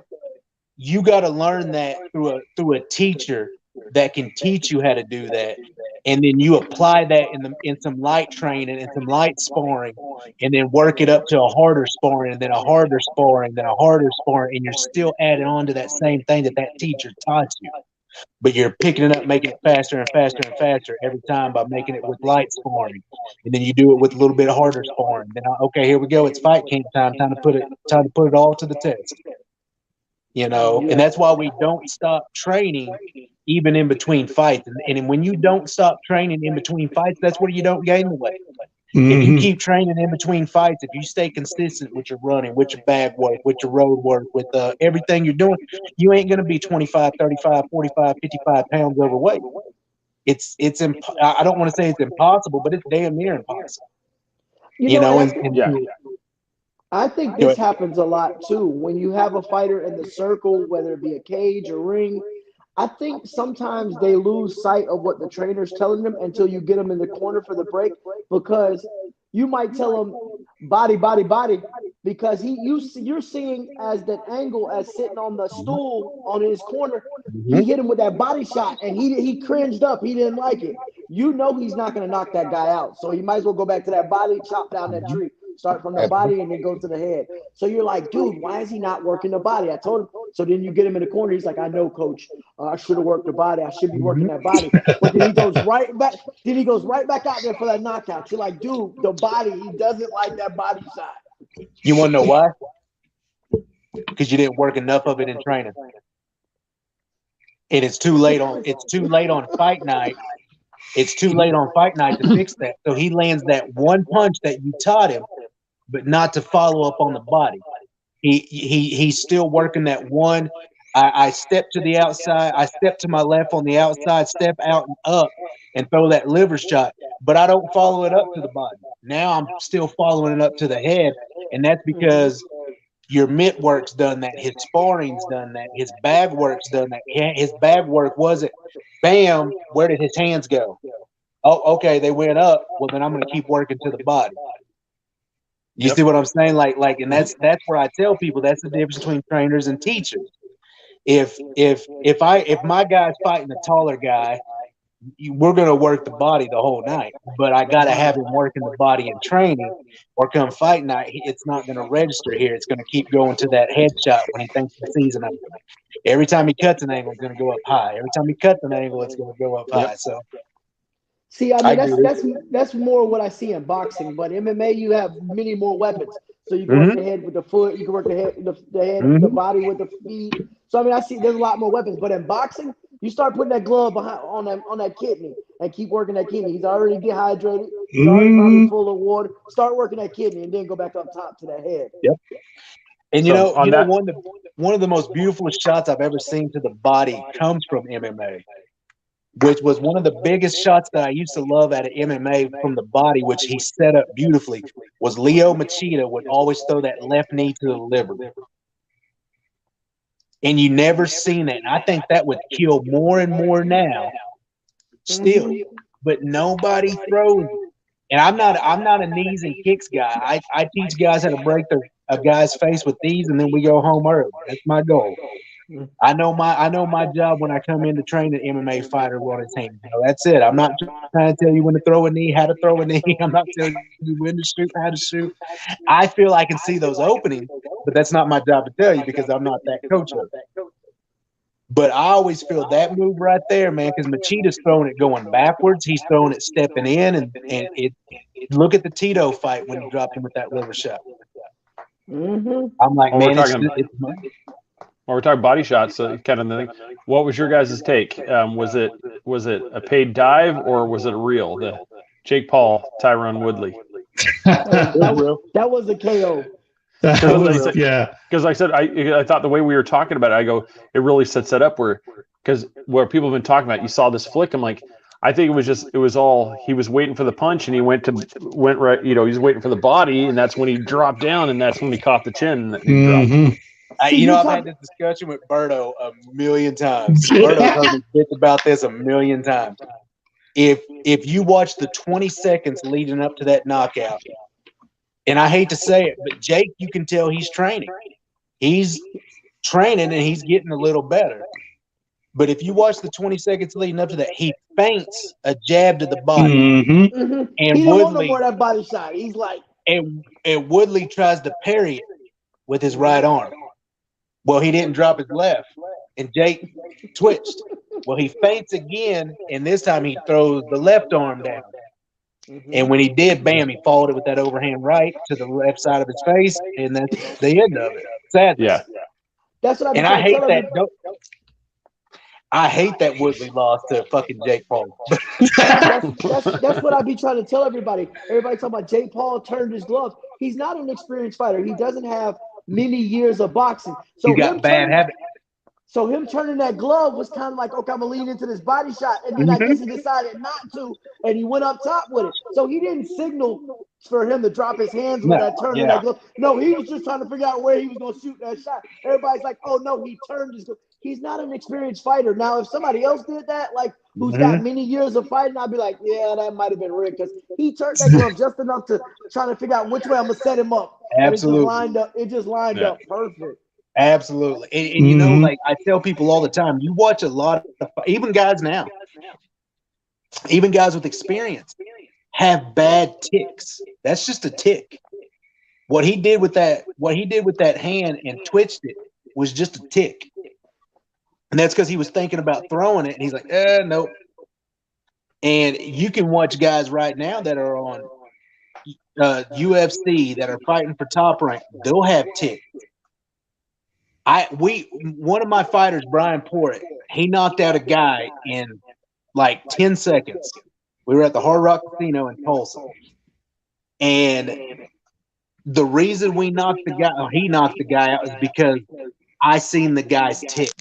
S8: you got to learn that through a teacher that can teach you how to do that. And then you apply that in some light training and some light sparring, and then work it up to a harder sparring, and then a harder sparring, then a harder sparring, and you're still adding on to that same thing that teacher taught you. But you're picking it up, making it faster and faster and faster every time by making it with light sparring, and then you do it with a little bit harder sparring. Then okay, here we go. It's fight camp time. Time to put it all to the test. And that's why we don't stop training even in between fights. And when you don't stop training in between fights, that's where you don't gain the weight. If you keep training in between fights, if you stay consistent with your running, with your bag work, with your road work, with everything you're doing, you ain't going to be 25, 35, 45, 55 pounds overweight. I don't want to say it's impossible, but it's damn near impossible.
S6: I think this happens a lot too. When you have a fighter in the circle, whether it be a cage or ring, I think sometimes they lose sight of what the trainer's telling them until you get them in the corner for the break, because you might tell him body, body, body, because you're seeing as that angle as sitting on the stool on his corner. He hit him with that body shot and he cringed up. He didn't like it. He's not going to knock that guy out. So he might as well go back to that body, chop down that tree. Start from the body and then go to the head. So you're like, dude, why is he not working the body? I told him. So then you get him in the corner. He's like, I know, coach. I should have worked the body. I should be working that body. But then he goes right back. Then he goes right back out there for that knockout. You're like, dude, the body. He doesn't like that body shot.
S8: You want to know why? Because you didn't work enough of it in training. And it's too late on fight night. It's too late on fight night to fix that. So he lands that one punch that you taught him, but not to follow up on the body. He's still working that one. I step to the outside. I step to my left on the outside, step out and up, and throw that liver shot. But I don't follow it up to the body. Now I'm still following it up to the head, and that's because your mitt work's done that. His sparring's done that. His bag work's done that. His bag work wasn't, bam, where did his hands go? Oh, okay, they went up. Well, then I'm going to keep working to the body. You see what I'm saying? Like, and that's where I tell people that's the difference between trainers and teachers. If my guy's fighting a taller guy, we're going to work the body the whole night, but I got to have him working the body in training, or come fight night, it's not going to register here. It's going to keep going to that headshot when he thinks he sees an angle. Every time he cuts an angle, it's going to go up high. Every time he cuts an angle, it's going to go up high. So,
S6: see, I mean, that's more what I see in boxing, but MMA, you have many more weapons. So you can work the head with the foot, you can work the head, the body with the feet. So I mean, I see there's a lot more weapons, but in boxing, you start putting that glove behind on that kidney and keep working that kidney. He's already dehydrated. He's already probably full of water. Start working that kidney and then go back up top to that head.
S8: Yep. And one of the most beautiful shots I've ever seen to the body comes from MMA, which was one of the biggest shots that I used to love out of MMA from the body, which he set up beautifully, was Leo Machida would always throw that left knee to the liver. And you never seen that. And I think that would kill more and more now still. But nobody throws. And I'm not a knees and kicks guy. I teach guys how to break a guy's face with these, and then we go home early. That's my goal. I know my job when I come in to train an MMA fighter on his hand. That's it. I'm not trying to tell you when to throw a knee, how to throw a knee. I'm not telling you when to shoot, how to shoot. I feel I can see those openings, but that's not my job to tell you because I'm not that coach of it. But I always feel that move right there, man, because Machida's throwing it going backwards. He's throwing it stepping in, and it. Look at the Tito fight when he dropped him with that liver shot. I'm like, man,
S1: Well, we're talking body shots, kind of thing. What was your guys' take? Was it a paid dive or was it real? The Jake Paul, Tyron Woodley.
S6: That was a KO.
S1: Because I said I thought the way we were talking about it, I go, it really sets that up where people have been talking about. You saw this flick. I'm like, I think it was all he was waiting for the punch and he went right. You know, he's waiting for the body, and that's when he dropped down, and that's when he caught the chin. And he dropped.
S8: I've had this discussion with Roberto a million times. Roberto told me bits about this a million times. If you watch the 20 seconds leading up to that knockout, and I hate to say it, but Jake, you can tell he's training. He's training and he's getting a little better. But if you watch the 20 seconds leading up to that, he feints a jab to the body. And
S6: he don't want no more of that body shot. He's like,
S8: and Woodley tries to parry it with his right arm. Well, he didn't drop his left, and Jake twitched. Well, he feints again, and this time he throws the left arm down. And when he did, bam, he followed it with that overhand right to the left side of his face, and that's the end of it. Sadly.
S1: Yeah.
S6: That's what
S8: I hate that. I hate that Woodley lost to fucking Jake Paul.
S6: that's what I be trying to tell everybody. Everybody talking about Jake Paul turned his glove. He's not an experienced fighter. He doesn't have many years of boxing. So
S8: you got bad habits.
S6: So him turning that glove was kind of like, okay, I'm going to lean into this body shot. And then I guess he decided not to, and he went up top with it. So he didn't signal for him to drop his hands with that turn in that glove. No, he was just trying to figure out where he was going to shoot that shot. Everybody's like, oh, no, he turned his glove. He's not an experienced fighter. Now, if somebody else did that, like who's got many years of fighting, I'd be like, yeah, that might have been rigged because he turned that glove just enough to try to figure out which way I'm going to set him up.
S8: Absolutely.
S6: It just lined up perfect.
S8: Absolutely. And you know, like I tell people all the time, you watch a lot of, even guys now, even guys with experience have bad ticks. That's just a tick. What he did with that hand and twitched it was just a tick. And that's because he was thinking about throwing it, and he's like, nope. And you can watch guys right now that are on UFC that are fighting for top rank. They'll have ticks. One of my fighters, Brian Porritt, he knocked out a guy in like 10 seconds. We were at the Hard Rock Casino in Tulsa. And the reason we knocked the guy, or he knocked the guy out, is because I seen the guy's tick.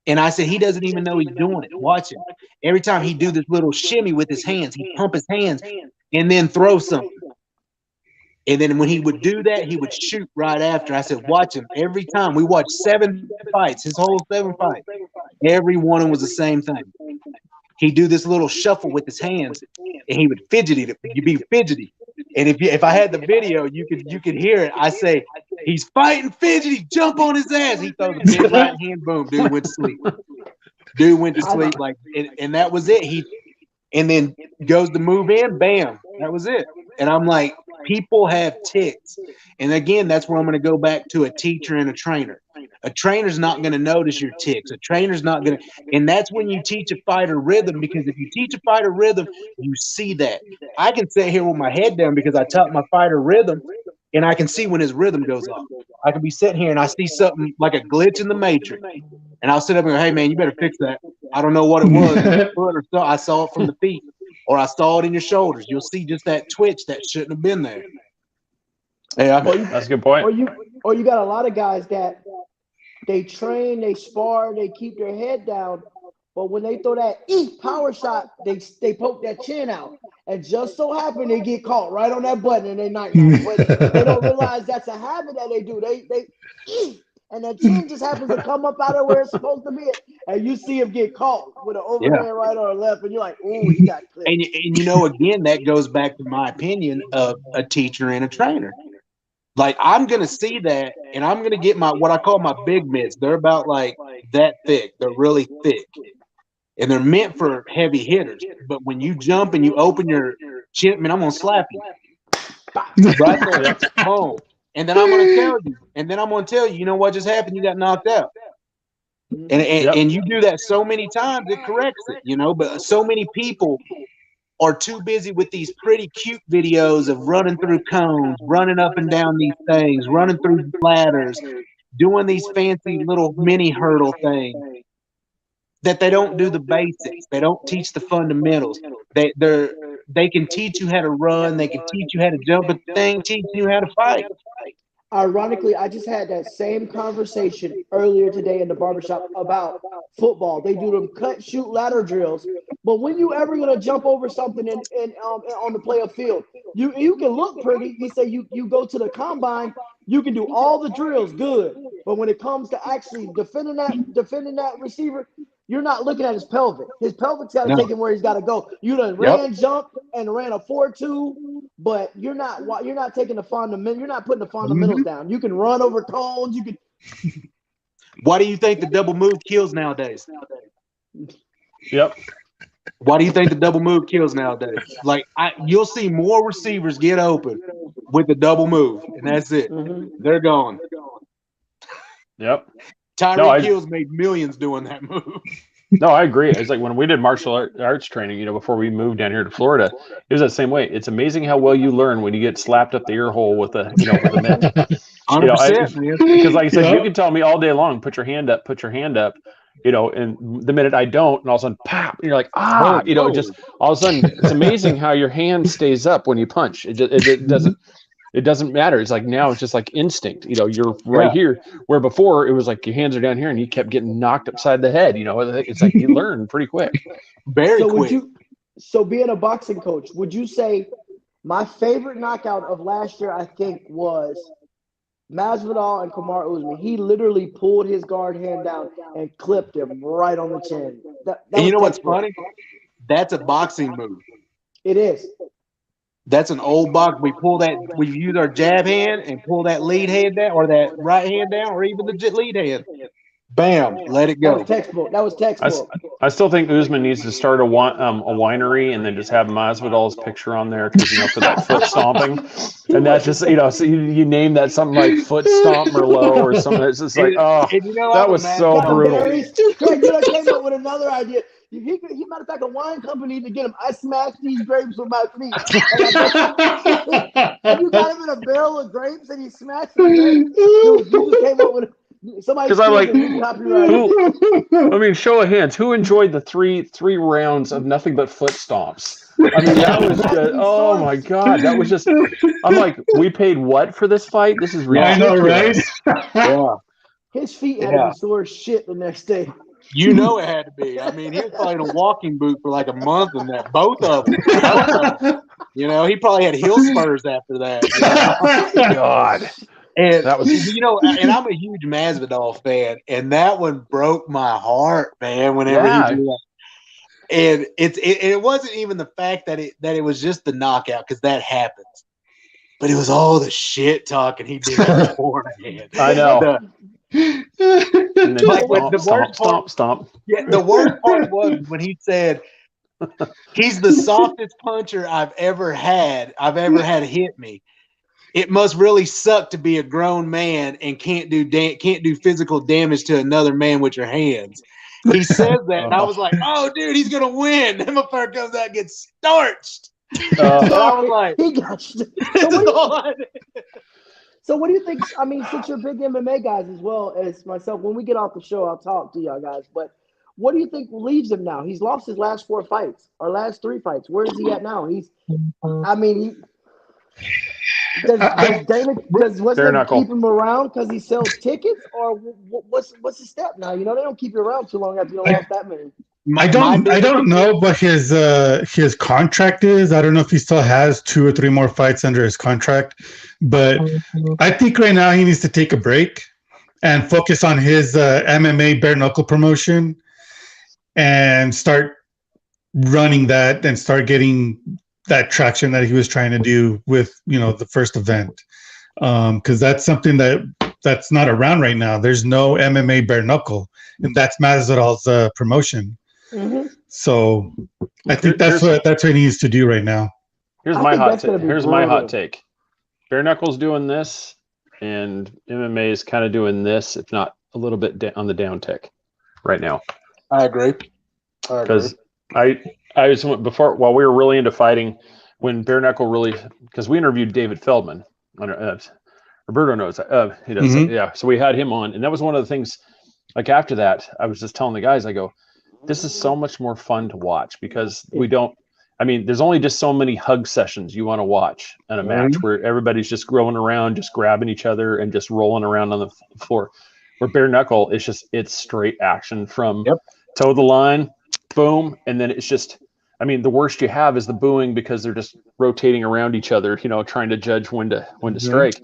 S8: And I said, he doesn't even know he's doing it. Watch him. Every time he do this little shimmy with his hands, he pump his hands and then throw something. And then when he would do that, he would shoot right after. I said, watch him. Every time. We watched 7 fights, his whole 7 fights. Every one of them was the same thing. He'd do this little shuffle with his hands, and he would fidgety. You'd be fidgety. And if I had the video, you could hear it. I say, he's fighting fidgety. Jump on his ass. He throws a big right hand. Boom. Dude went to sleep. Like, and that was it. And then goes to move in. Bam. That was it. And I'm like, people have ticks. And again, that's where I'm going to go back to a teacher and a trainer. A trainer's not going to notice your ticks. A trainer's not going to, and that's when you teach a fighter rhythm, because if you teach a fighter rhythm, you see that. I can sit here with my head down because I taught my fighter rhythm, and I can see when his rhythm goes off. I can be sitting here and I see something like a glitch in the matrix, and I'll sit up and go, hey man, you better fix that. I don't know what it was. I saw it from the feet, or I saw it in your shoulders. You'll see just that twitch that shouldn't have been there.
S1: Yeah, that's a good point.
S6: Or you got a lot of guys that they train, they spar, they keep their head down, but when they throw that power shot, they poke that chin out, and just so happen they get caught right on that button and they night. But they don't realize that's a habit that they do. They and that chin just happens to come up out of where it's supposed to be, and you see him get caught with an overhand right or a left, and you're like, ooh, he got clipped.
S8: And you know, again, that goes back to my opinion of a teacher and a trainer. Like, I'm going to see that, and I'm going to get what I call my big mitts. They're about like that thick. They're really thick. And they're meant for heavy hitters. But when you jump and you open your chin, man, I'm going to slap you. Right there. Boom. And then I'm going to tell you, you know what just happened? You got knocked out. And you do that so many times, it corrects it, you know. But so many people are too busy with these pretty cute videos of running through cones, running up and down these things, running through ladders, doing these fancy little mini hurdle things, that they don't do the basics. They don't teach the fundamentals. They can teach you how to run, they can teach you how to jump, but they ain't teaching you how to fight.
S6: Ironically, I just had that same conversation earlier today in the barbershop about football. They do them cut, shoot, ladder drills. But when you ever gonna jump over something on the playoff field, you can look pretty. He said you go to the combine, you can do all the drills good. But when it comes to actually defending that receiver, you're not looking at his pelvic. His pelvic's got to take him where he's got to go. You done ran, jumped, and ran a 4.2, but you're not taking the fundamental. You're not putting the fundamentals down. You can run over cones. You can.
S8: Why do you think the double move kills nowadays?
S1: Yep.
S8: Why do you think the double move kills nowadays? Like, you'll see more receivers get open with the double move, and that's it. They're gone.
S1: Yep.
S8: Tyreek Hill's made millions doing that move.
S1: No, I agree. It's like when we did martial arts training, you know, before we moved down here to Florida, it was the same way. It's amazing how well you learn when you get slapped up the ear hole with a mitt.
S8: 100%,
S1: because like I said, you can tell me all day long, put your hand up, you know, and the minute I don't, and all of a sudden, pop, and you're like, you know, just all of a sudden, it's amazing how your hand stays up when you punch. It doesn't matter. It's like now it's just like instinct. You know, you're right here. Where before it was like your hands are down here and you kept getting knocked upside the head. You know, it's like you learn pretty quick.
S8: Very quick.
S6: So being a boxing coach, would you say my favorite knockout of last year, I think, was Masvidal and Kamaru Usman? He literally pulled his guard hand down and clipped him right on the chin.
S8: And you know what's funny? That's a boxing move.
S6: It is.
S8: That's an old box. We use our jab hand and pull that lead hand down, or that right hand down, or even the lead hand. Bam, let it go.
S6: That was textbook.
S1: I still think Usman needs to start a winery and then just have Masvidal's picture on there, because, you know, for that foot stomping. And that's just, you know, so you name that something like Foot Stomp Merlot or something. It's just like, that was so brutal.
S6: He's too quick. I came up with another idea. He matter of fact, a wine company to get him. I smashed these grapes with my feet. And you got him in a barrel of grapes and he smashed the grapes. Dude, you just came up with somebody.
S1: Because I'm like, I mean, show of hands. Who enjoyed the three rounds of nothing but foot stomps? I mean, that was just, oh my God, that was just, I'm like, we paid what for this fight? This is
S7: I
S1: ridiculous.
S7: know, right?
S8: Yeah.
S6: His feet had to be sore as shit the next day.
S8: You know it had to be. I mean, he was probably in a walking boot for like a month and that. Both of them. You know, he probably had heel spurs after that. You know?
S1: God.
S8: And
S1: That was,
S8: you know, and I'm a huge Masvidal fan, and that one broke my heart, man. Whenever
S1: Yeah.
S8: he did that, and it wasn't even the fact that it was just the knockout, because that happens, but it was all the shit talking he did beforehand.
S1: I know. And then
S8: Like,
S1: stomp.
S8: Yeah, the worst part was when he said he's the softest puncher I've ever had hit me. It must really suck to be a grown man and can't do physical damage to another man with your hands. He says that, and I was like, "Oh, dude, he's gonna win." Then my motherfucker comes out and gets starched. And I was like,
S6: he got So what do you think? I mean, since you're big MMA guys as well as myself, when we get off the show, I'll talk to y'all guys. But what do you think leaves him now? He's lost his last 4 fights, or last 3 fights. Where is he at now? Does what's going to keep him around because he sells tickets, or what's the step now? You know, they don't keep you around too long after you lost that many.
S7: I don't know what his contract is. I don't know if he still has 2 or 3 more fights under his contract, but I think right now he needs to take a break and focus on his MMA bare knuckle promotion and start running that and start getting that traction that he was trying to do with, you know, the first event, because that's something that's not around right now. There's no MMA bare knuckle, and that's Masvidal's promotion. Mm-hmm. So I think that's what he needs to do right now.
S1: Here's my hot take. Bare knuckle's doing this, and MMA is kind of doing this, if not a little bit on the down tick right now.
S8: I agree.
S1: Because I just went before, while we were really into fighting, when bare knuckle really, because we interviewed David Feldman. Roberto knows he does. Mm-hmm. Yeah, so we had him on, and that was one of the things. Like after that, I was just telling the guys, I go, this is so much more fun to watch because we don't. I mean, there's only just so many hug sessions you want to watch in a match where everybody's just rolling around, just grabbing each other and just rolling around on the floor. Where bare knuckle, it's straight action from toe the line, boom, and then it's just. I mean, the worst you have is the booing because they're just rotating around each other, you know, trying to judge when to strike.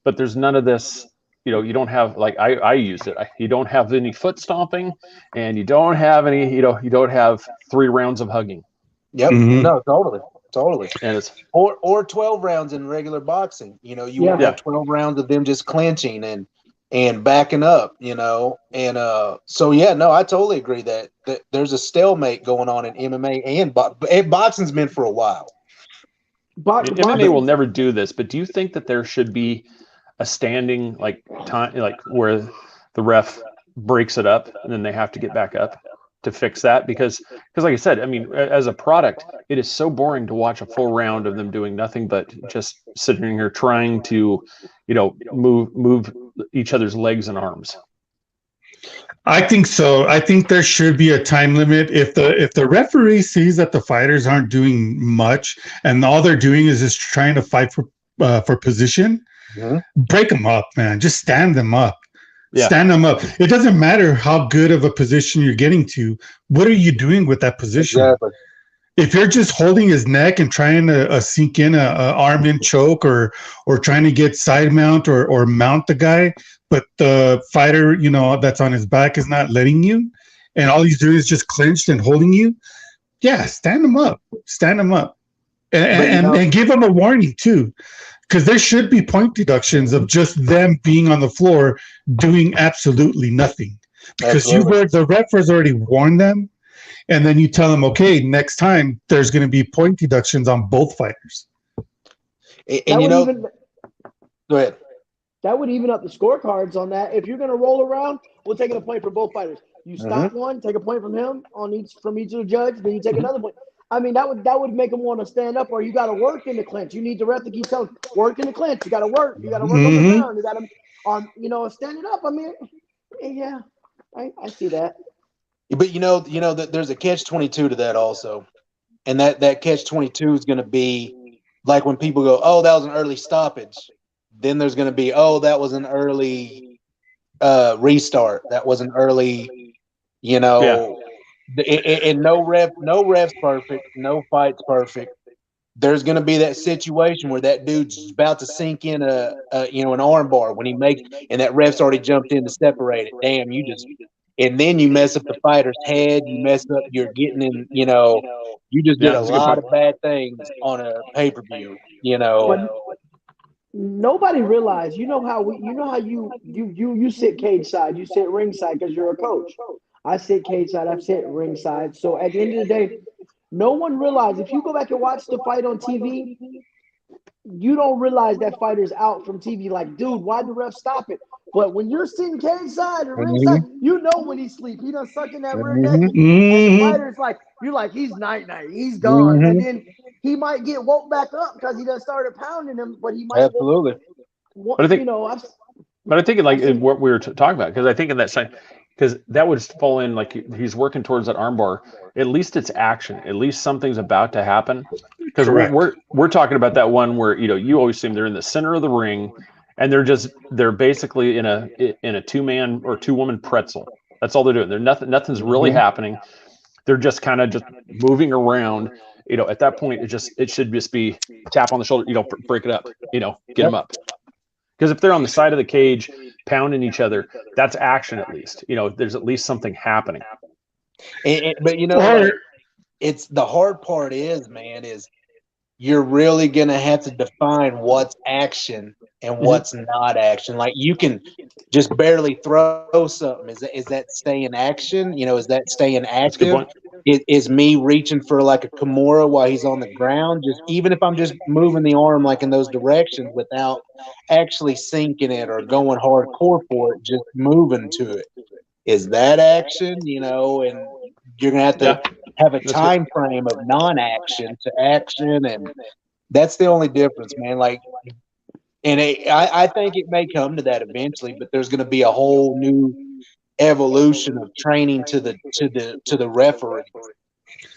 S1: But there's none of this. You know, you don't have, like I used it. You don't have any foot stomping, and you don't have any. You don't have 3 rounds of hugging.
S8: Yep. Mm-hmm. No, totally.
S1: And it's
S8: or 12 rounds in regular boxing. You know, you have 12 rounds of them just clinching and backing up. You know, and so yeah, no, I totally agree that there's a stalemate going on in MMA and boxing's been for a while.
S1: MMA will never do this, but do you think that there should be a standing time, like where the ref breaks it up and then they have to get back up to fix that? Because like I said, I mean, as a product, it is so boring to watch a full round of them doing nothing but just sitting here trying to, you know, move each other's legs and arms.
S7: I think so. I think there should be a time limit. If the referee sees that the fighters aren't doing much and all they're doing is just trying to fight for position, break them up, man. Just stand them up. Yeah. Stand them up. It doesn't matter how good of a position you're getting to. What are you doing with that position? Exactly. If you're just holding his neck and trying to sink in a arm in choke or trying to get side mount or mount the guy, but the fighter, you know, that's on his back is not letting you, and all he's doing is just clenched and holding you, stand them up. Stand them up. And give them a warning too. Because there should be point deductions of just them being on the floor doing absolutely nothing. Because the ref has already warned them, and then you tell them, okay, next time there's going to be point deductions on both fighters.
S8: And you know, go ahead.
S6: That would even up the scorecards on that. If you're going to roll around, we'll take a point for both fighters. You stop one, take a point from him from each of the judge, then you take another point. I mean, that would make them want to stand up, or you got to work in the clinch. You need the ref to keep telling, work in the clinch. You got to work. You got to work on the ground. You got to, standing up. I mean, yeah, I see that.
S8: But you know that there's a catch-22 to that also. And that catch-22 is going to be like when people go, oh, that was an early stoppage. Then there's going to be, oh, that was an early restart. That was an early, and no ref's perfect. No fight's perfect. There's going to be that situation where that dude's about to sink in an arm bar when he makes, and that ref's already jumped in to separate it. Damn, and then you mess up the fighter's head. You mess up, you're getting in, you just did a lot of bad things on a pay-per-view,
S6: But nobody realized, you know how you sit cage side, you sit ringside because you're a coach. I sit cage side, I sit ringside. So at the end of the day, no one realized, if you go back and watch the fight on TV, you don't realize that fighter's out from TV. Like, dude, why'd the ref stop it? But when you're sitting cage side or ringside, you know when he's asleep. He done suck in that rear neck. And the fighter's like, you're like, he's night-night. He's gone. And then he might get woke back up because he done started pounding him, but he might.
S8: Absolutely.
S1: But I think, what we were talking about, because I think in that side, because that would fall in like he's working towards that armbar. At least it's action. At least something's about to happen. Because we're talking about that one where you always see them. They're in the center of the ring, and they're basically in a 2-man or 2-woman pretzel. That's all they're doing. They're nothing's really happening. They're just kind of just moving around. At that point, it should just be tap on the shoulder. Break it up. Get them up. Because if they're on the side of the cage pounding each other, that's action at least. There's at least something happening.
S8: But it's the hard part is you're really gonna have to define what's action and what's not action. Like, you can just barely throw something. Is that staying action? Is that staying active? Is me reaching for like a Kimura while he's on the ground? Just even if I'm just moving the arm like in those directions without actually sinking it or going hardcore for it, just moving to it. Is that action? And you're gonna have to have a time frame of non-action to action, and that's the only difference, man. Like, and I think it may come to that eventually, but there's gonna be a whole new evolution of training to the referee.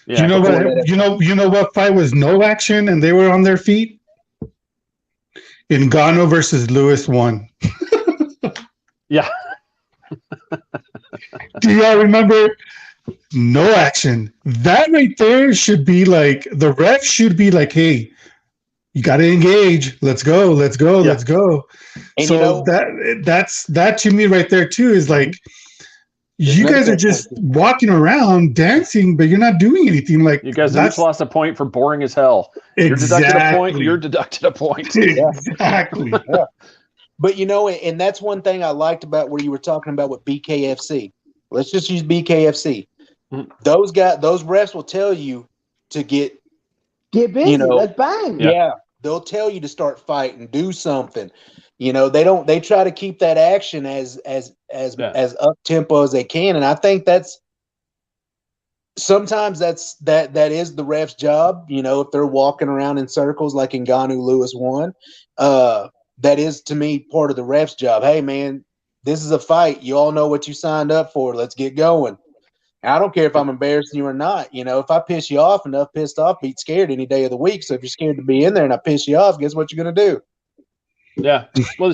S7: Yeah, you know what fight was no action and they were on their feet? Ngannou versus Lewis 1.
S1: Yeah.
S7: Do y'all remember? No action. That right there should be like, the ref should be like, hey, you got to engage. Let's go. Let's go. And so that to me right there too is like, you guys are just walking around dancing, but you're not doing anything. Like,
S1: you guys have just lost a point for boring as hell.
S7: Exactly.
S1: You're deducted a point.
S7: Exactly.
S8: Yeah. But and that's one thing I liked about where you were talking about with BKFC. Let's just use BKFC. Those refs will tell you to get
S6: busy. Let's bang.
S8: Yeah. They'll tell you to start fighting, do something. They try to keep that action as up tempo as they can. And I think sometimes that is the ref's job. If they're walking around in circles like Ngannou Lewis 1, that is to me part of the ref's job. Hey man, this is a fight. You all know what you signed up for. Let's get going. I don't care if I'm embarrassing you or not. If I piss you off enough, pissed off, beat scared any day of the week. So if you're scared to be in there and I piss you off, guess what you're going to do?
S1: Yeah. Well,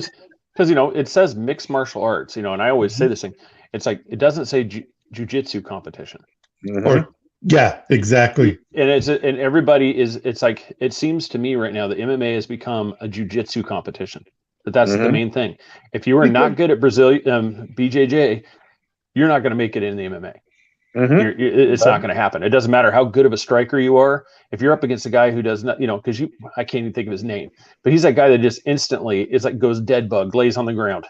S1: because, it says mixed martial arts, and I always say this thing. It's like, it doesn't say jiu-jitsu competition.
S7: Or, yeah, exactly.
S1: And everybody is, it's like, it seems to me right now that MMA has become a jiu-jitsu competition. That's the main thing. If you are not good at Brazilian BJJ, you're not going to make it in the MMA. It's not going to happen. It doesn't matter how good of a striker you are. If you're up against a guy who does not, because I can't even think of his name, but he's that guy that just instantly is like goes dead bug, lays on the ground.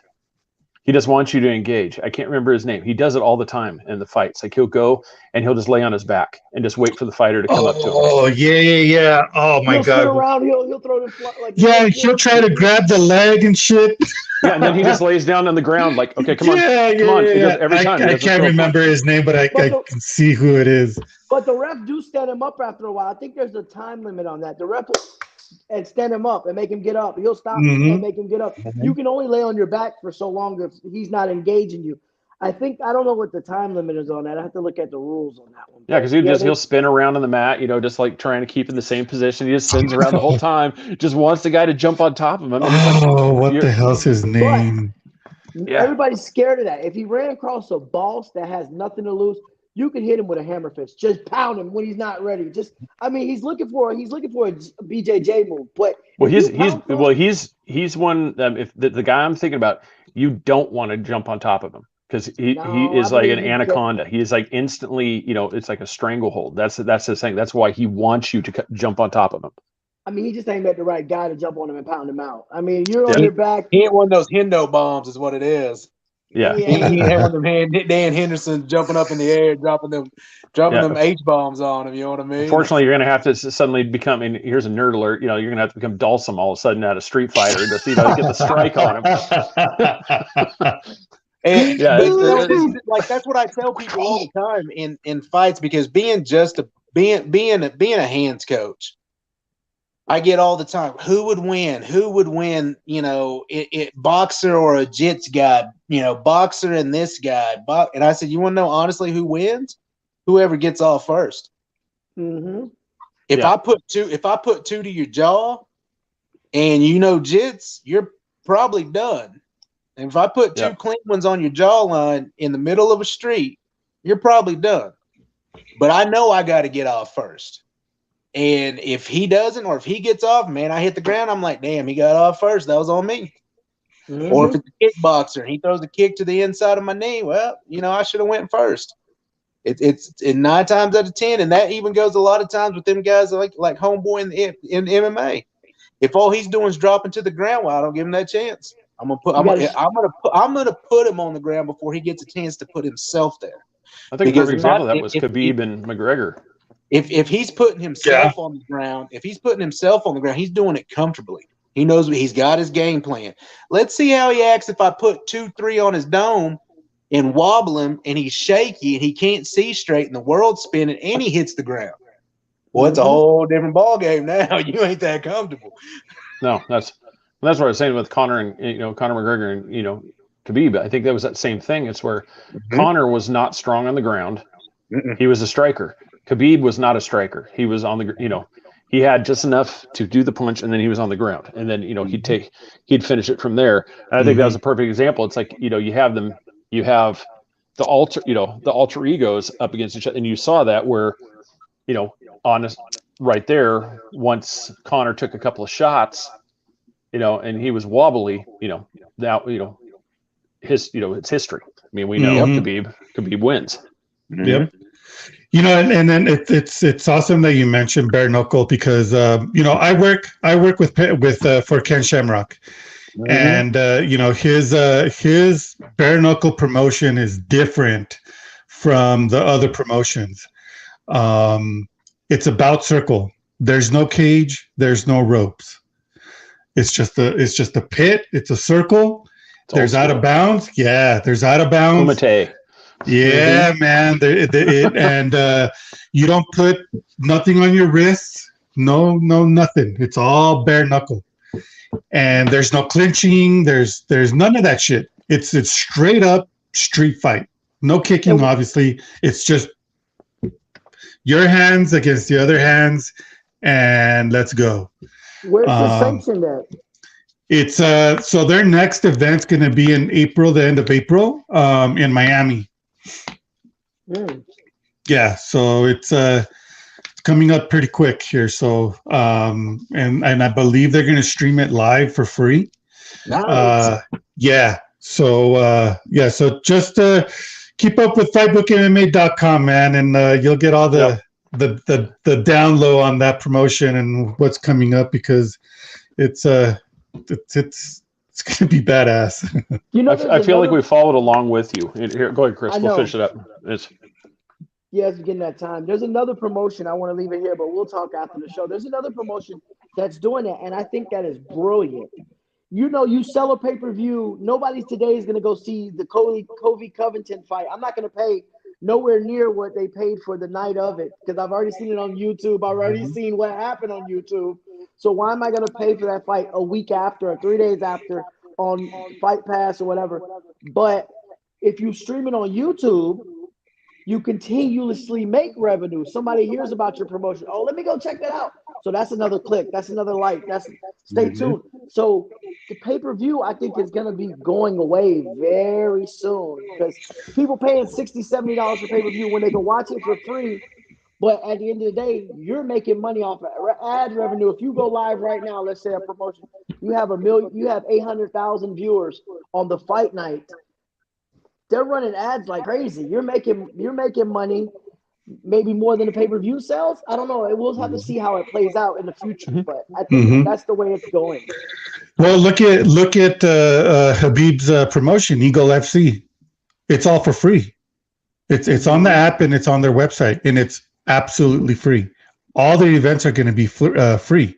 S1: He just wants you to engage. I can't remember his name. He does it all the time in the fights. Like, he'll go and he'll just lay on his back and just wait for the fighter to come up to him.
S7: Oh yeah. Oh my God.
S6: Around, he'll throw the
S7: he'll try to grab the leg and shit.
S1: Yeah, and then he just lays down on the ground like, okay, come on. Come on. Every time.
S7: I can't remember his name, but I can see who it is.
S6: But the ref do stand him up after a while. I think there's a time limit on that. The ref will and stand him up and make him get up. He'll stop and make him get up. You can only lay on your back for so long if he's not engaging you. I think I don't know what the time limit is on that. I have to look at the rules on that one.
S1: Yeah, because he'll spin around on the mat, just like trying to keep in the same position. He just spins around the whole time, just wants the guy to jump on top of him. And it's like,
S7: what the hell's his name?
S1: Yeah.
S6: Everybody's scared of that. If he ran across a boss that has nothing to lose, you can hit him with a hammer fist. Just pound him when he's not ready. He's looking for a BJJ move. But
S1: he's one. If the guy I'm thinking about, you don't want to jump on top of him because he is like an anaconda. He is like instantly, it's like a stranglehold. That's the thing. That's why he wants you to jump on top of him.
S6: He just ain't met the right guy to jump on him and pound him out. You're on your back.
S8: He ain't one of those Hendo bombs, is what it is.
S1: Yeah,
S8: he had one of them Dan Henderson jumping up in the air, dropping them H bombs on him. You know what I mean?
S1: Unfortunately, you're going to have to suddenly become. And here's a nerd alert. You're going to have to become Dulcim all of a sudden out of Street Fighter to get the strike on him.
S8: And like that's what I tell people all the time in fights, because being a hands coach, I get all the time, who would win? Who would win? Boxer or a jits guy? Boxer and this guy. And I said, you want to know honestly who wins? Whoever gets off first.
S6: Mm-hmm.
S8: If I put two to your jaw, and jits, you're probably done. And if I put two clean ones on your jawline in the middle of a street, you're probably done. But I know I got to get off first. And if he doesn't, or if he gets off, man, I hit the ground. I'm like, damn, he got off first. That was on me. Mm-hmm. Or if it's a kickboxer and he throws a kick to the inside of my knee, well, I should have went first. It's 9 times out of 10, and that even goes a lot of times with them guys like homeboy in MMA. If all he's doing is dropping to the ground, well, I don't give him that chance. I'm gonna put him on the ground before he gets a chance to put himself there.
S1: I think a perfect example of that was Khabib and McGregor.
S8: If he's putting himself on the ground, he's doing it comfortably. He knows he's got his game plan. Let's see how he acts if I put 2-3 on his dome and wobble him, and he's shaky and he can't see straight, and the world's spinning, and he hits the ground. Well, it's a whole different ball game now. You ain't that comfortable.
S1: No, that's what I was saying with Conor and Conor McGregor and Khabib. I think that was that same thing. It's where Conor was not strong on the ground. He was a striker. Khabib was not a striker. He was on the, he had just enough to do the punch, and then he was on the ground, and then he'd finish it from there. And I think that was a perfect example. It's like you have the alter egos up against each other, and you saw that where right there, once Conor took a couple of shots, and he was wobbly, now it's history. We know Khabib wins.
S7: Yep. And then it's awesome that you mentioned bare knuckle, because I work with for Ken Shamrock, and his bare knuckle promotion is different from the other promotions. It's a bout circle. There's no cage. There's no ropes. It's just a pit. It's a circle. There's out of bounds. Yeah, there's out of bounds.
S1: Kumite.
S7: Yeah, man. And you don't put nothing on your wrists. No, nothing. It's all bare knuckle. And there's no clinching. There's none of that shit. It's straight up street fight. No kicking, obviously. It's just your hands against the other hands, and let's go.
S6: Where's the sanction at?
S7: It's so their next event's going to be in April, the end of April, in Miami. Yeah, so it's coming up pretty quick here. So and I believe they're going to stream it live for free.
S8: Nice.
S7: Yeah. So so just keep up with fightbookmma.com, man, and you'll get all the down low on that promotion and what's coming up, because it's going to be badass.
S1: I feel like we followed along with you. Here, go ahead, Chris. We'll finish it up. It's
S6: getting that time. There's another promotion. I want to leave it here, but we'll talk after the show. There's another promotion that's doing that, and I think that is brilliant. You sell a pay-per-view. Nobody today is going to go see the Colby Covington fight. I'm not going to pay nowhere near what they paid for the night of it, because I've already seen it on YouTube. I've already seen what happened on YouTube. So why am I going to pay for that fight a week after or 3 days after on Fight Pass or whatever? But if you stream it on YouTube, you continuously make revenue. Somebody hears about your promotion. Oh, let me go check that out. So that's another click. That's another like. Stay tuned. So the pay-per-view, I think, is going to be going away very soon because people paying $60, $70 for pay-per-view when they can watch it for free. But at the end of the day, you're making money off of ad revenue. If you go live right now, let's say a promotion, you have 800,000 viewers on the fight night. They're running ads like crazy. You're making money, maybe more than the pay-per-view sales. I don't know. We'll have to see how it plays out in the future, but I think that's the way it's going.
S7: Well, look at Habib's promotion, Eagle FC. It's all for free. It's on the app and it's on their website, and it's absolutely free. All the events are going to be free.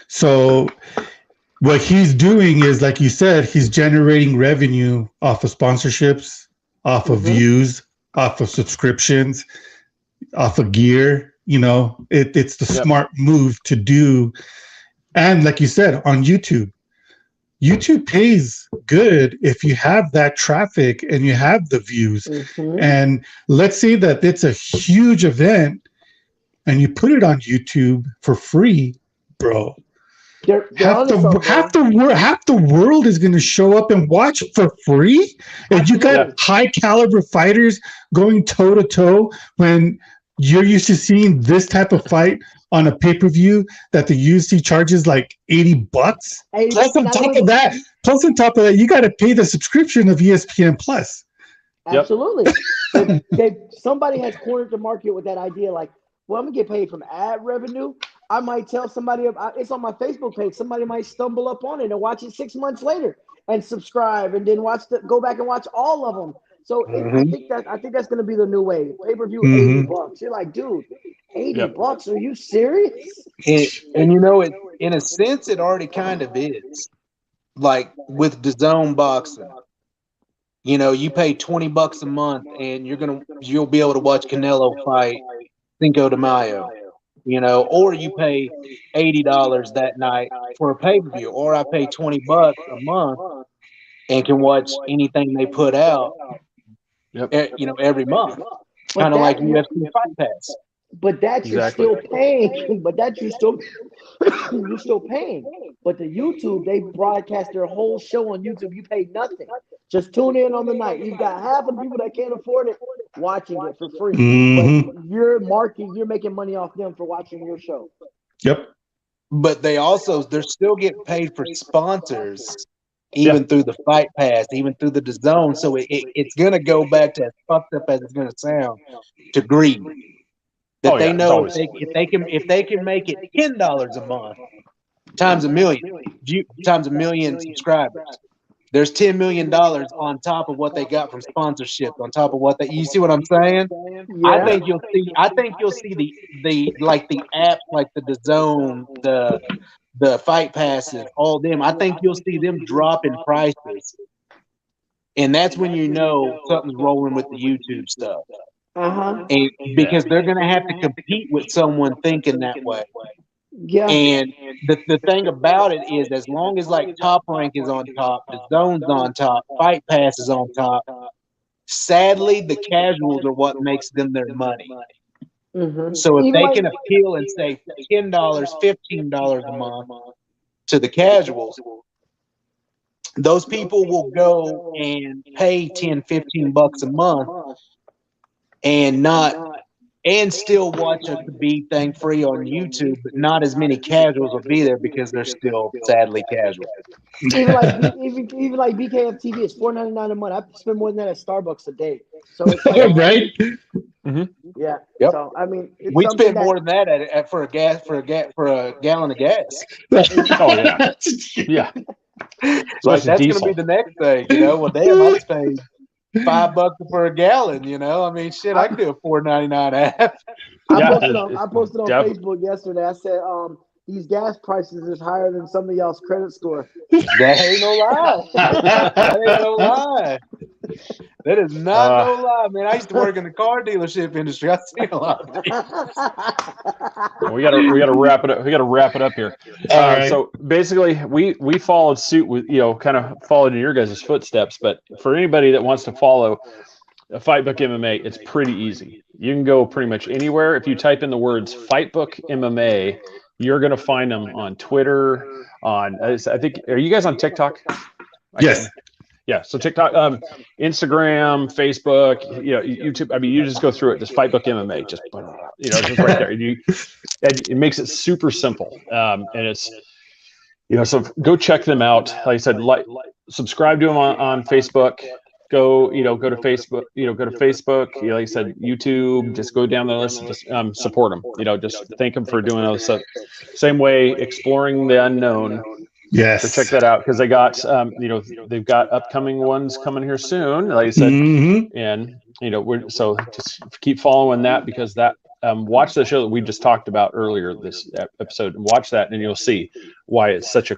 S7: So what he's doing is, like you said, he's generating revenue off of sponsorships, off of views, off of subscriptions, off of gear. You know, it's the smart move to do. And like you said, on YouTube pays good if you have that traffic and you have the views. And let's say that it's a huge event and you put it on YouTube for free, bro. Half the world is going to show up and watch for free. And you got high caliber fighters going toe to toe when you're used to seeing this type of fight on a pay-per-view that the UFC charges like $80. Plus on top of that, you got to pay the subscription of ESPN Plus.
S6: Absolutely. Somebody has cornered the market with that idea. Like, well, I'm gonna get paid from ad revenue. I might tell somebody it's on my Facebook page. Somebody might stumble up on it and watch it 6 months later and subscribe and then go back and watch all of them. So I think that's going to be the new way. Pay-per-view, $80. You're like, dude, $80? Are you serious?
S8: And you know, in a sense, it already kind of is. Like with DAZN boxing, you know, you pay $20 a month, and you'll be able to watch Canelo fight Cinco de Mayo. You know, or you pay $80 that night for a pay-per-view, or I pay $20 a month and can watch anything they put out. You know, every month, kind of like UFC Fight Pass.
S6: But that you're still paying. But that you're still paying. But the YouTube, they broadcast their whole show on YouTube. You pay nothing. Just tune in on the night. You've got half of the people that can't afford it watching it for free. But you're making money off them for watching your show.
S7: Yep.
S8: But they're still getting paid for sponsors. Even through the Fight Pass, even through the DAZN. So it's going to go back to, as fucked up as it's going to sound, to greed. That they know if they can make it $10 a month times a million subscribers, there's $10 million on top of what they got from sponsorship, on top of you see what I'm saying? Yeah. I think you'll see the apps like the DAZN, the Fight Passes, all them. I think you'll see them drop in prices, and that's when you know something's rolling with the YouTube stuff. And because they're going to have to compete with someone thinking that way. Yeah. And the thing about it is, as long as like Top Rank is on top, the Zone's on top, Fight Pass is on top, sadly the casuals are what makes them their money. So if they can appeal and say $10, $15 a month to the casuals, those people will go and pay $10, $15 a month and still watch a Khabib thing free on YouTube, but not as many casuals will be there because they're still sadly casual.
S6: Even like BKF TV is $4.99 a month. I spend more than that at Starbucks a day. So it's like,
S7: right?
S6: Yeah.
S8: Yep.
S6: So I mean,
S8: we spend more than that for a gallon of gas.
S1: Oh yeah, yeah.
S8: Like that's going to be the next thing, you know. Well, damn, I just paid $5 for a gallon, you know. I mean, shit, I can do a $4.99 app.
S6: I posted on Facebook yesterday. I said, these gas prices is higher than some of y'all's credit score.
S8: That ain't no lie. That ain't no lie. That is not no lie, man. I used to work in the car dealership industry. I see a lot of people.
S1: We gotta wrap it up. We gotta wrap it up here.
S7: All right.
S1: So basically, we followed suit with kind of followed in your guys' footsteps. But for anybody that wants to follow Fightbook MMA, it's pretty easy. You can go pretty much anywhere. If you type in the words Fightbook MMA, you're gonna find them on Twitter. I think, are you guys on TikTok?
S7: Yes.
S1: Yeah, so TikTok, Instagram, Facebook, YouTube. I mean, you just go through it. Just Fightbook MMA, just just right there. And it makes it super simple, and it's so go check them out. Like I said, subscribe to them on Facebook. Go to Facebook. Go to Facebook. Like I said, YouTube. Just go down the list and just support them. Just thank them for doing all this stuff. Same way, Exploring the Unknown.
S7: Yes.
S1: So check that out, because they got they've got upcoming ones coming here soon, like I said, and so just keep following that, because that watch the show that we just talked about earlier this episode, and watch that, and you'll see why it's such a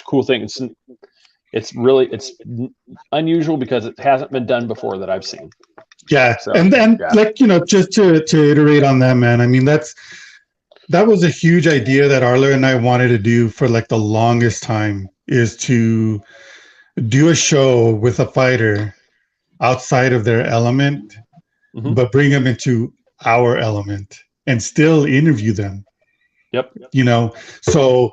S1: cool thing. It's unusual because it hasn't been done before that I've seen.
S7: Yeah,
S1: so,
S7: and then just to iterate on that, man. I mean, that was a huge idea that Arlow and I wanted to do for like the longest time, is to do a show with a fighter outside of their element, but bring them into our element and still interview them.
S1: Yep.
S7: So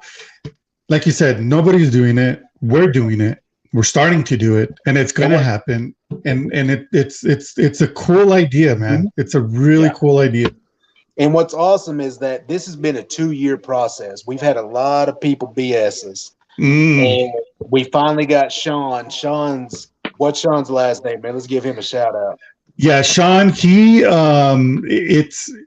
S7: like you said, nobody's doing it. We're doing it. We're starting to do it, and it's going to happen. And it's a cool idea, man. It's a really cool idea.
S8: And what's awesome is that this has been a 2-year process. We've had a lot of people BS us. And we finally got Sean. What's Sean's last name, man? Let's give him a shout out.
S7: Yeah, Sean, he's the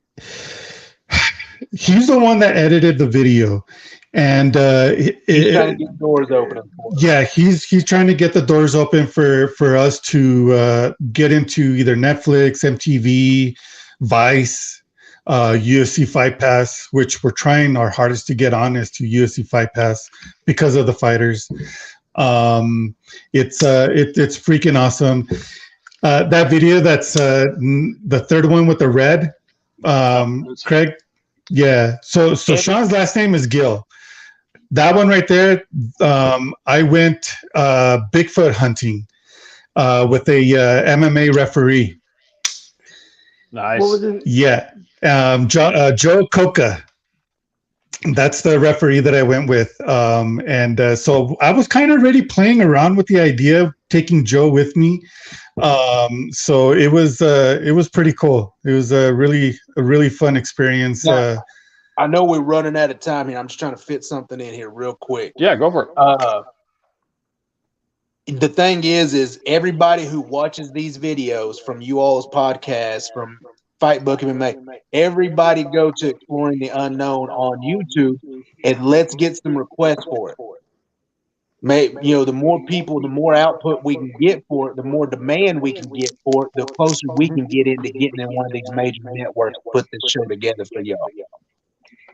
S7: one that edited the video. And
S8: he's trying to get doors open.
S7: Yeah, he's trying to get the doors open for us to get into either Netflix, MTV, Vice, UFC Fight Pass, which we're trying our hardest to get on, is to UFC Fight Pass because of the fighters. It's freaking awesome. That video, that's the third one with the red, Craig. Yeah. So Sean's last name is Gill. That one right there. I went Bigfoot hunting with a MMA referee.
S1: Nice.
S7: Yeah. Joe Coca. That's the referee that I went with. So I was kind of already playing around with the idea of taking Joe with me. So it was pretty cool. It was a really fun experience.
S8: Now, I know we're running out of time here. I'm just trying to fit something in here real quick.
S1: Yeah, go for
S8: it. The thing is everybody who watches these videos from you all's podcast, from Fightbook MMA, everybody go to Exploring the Unknown on YouTube, and let's get some requests for it. The more people, the more output we can get for it, the more demand we can get for it, the closer we can get into getting in one of these major networks to put this show together for y'all.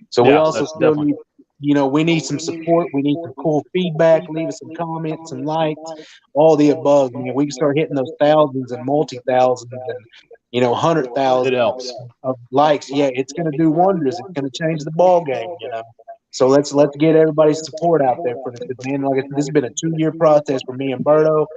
S8: So we also still need, we need some support. We need some cool feedback. Leave us some comments, some likes, all the above. We can start hitting those thousands and multi-thousands and 100,000 of likes. Yeah, it's going to do wonders. It's going to change the ball game. So let's get everybody's support out there for this. Man, like I said, this has been a 2-year process for me and Berto.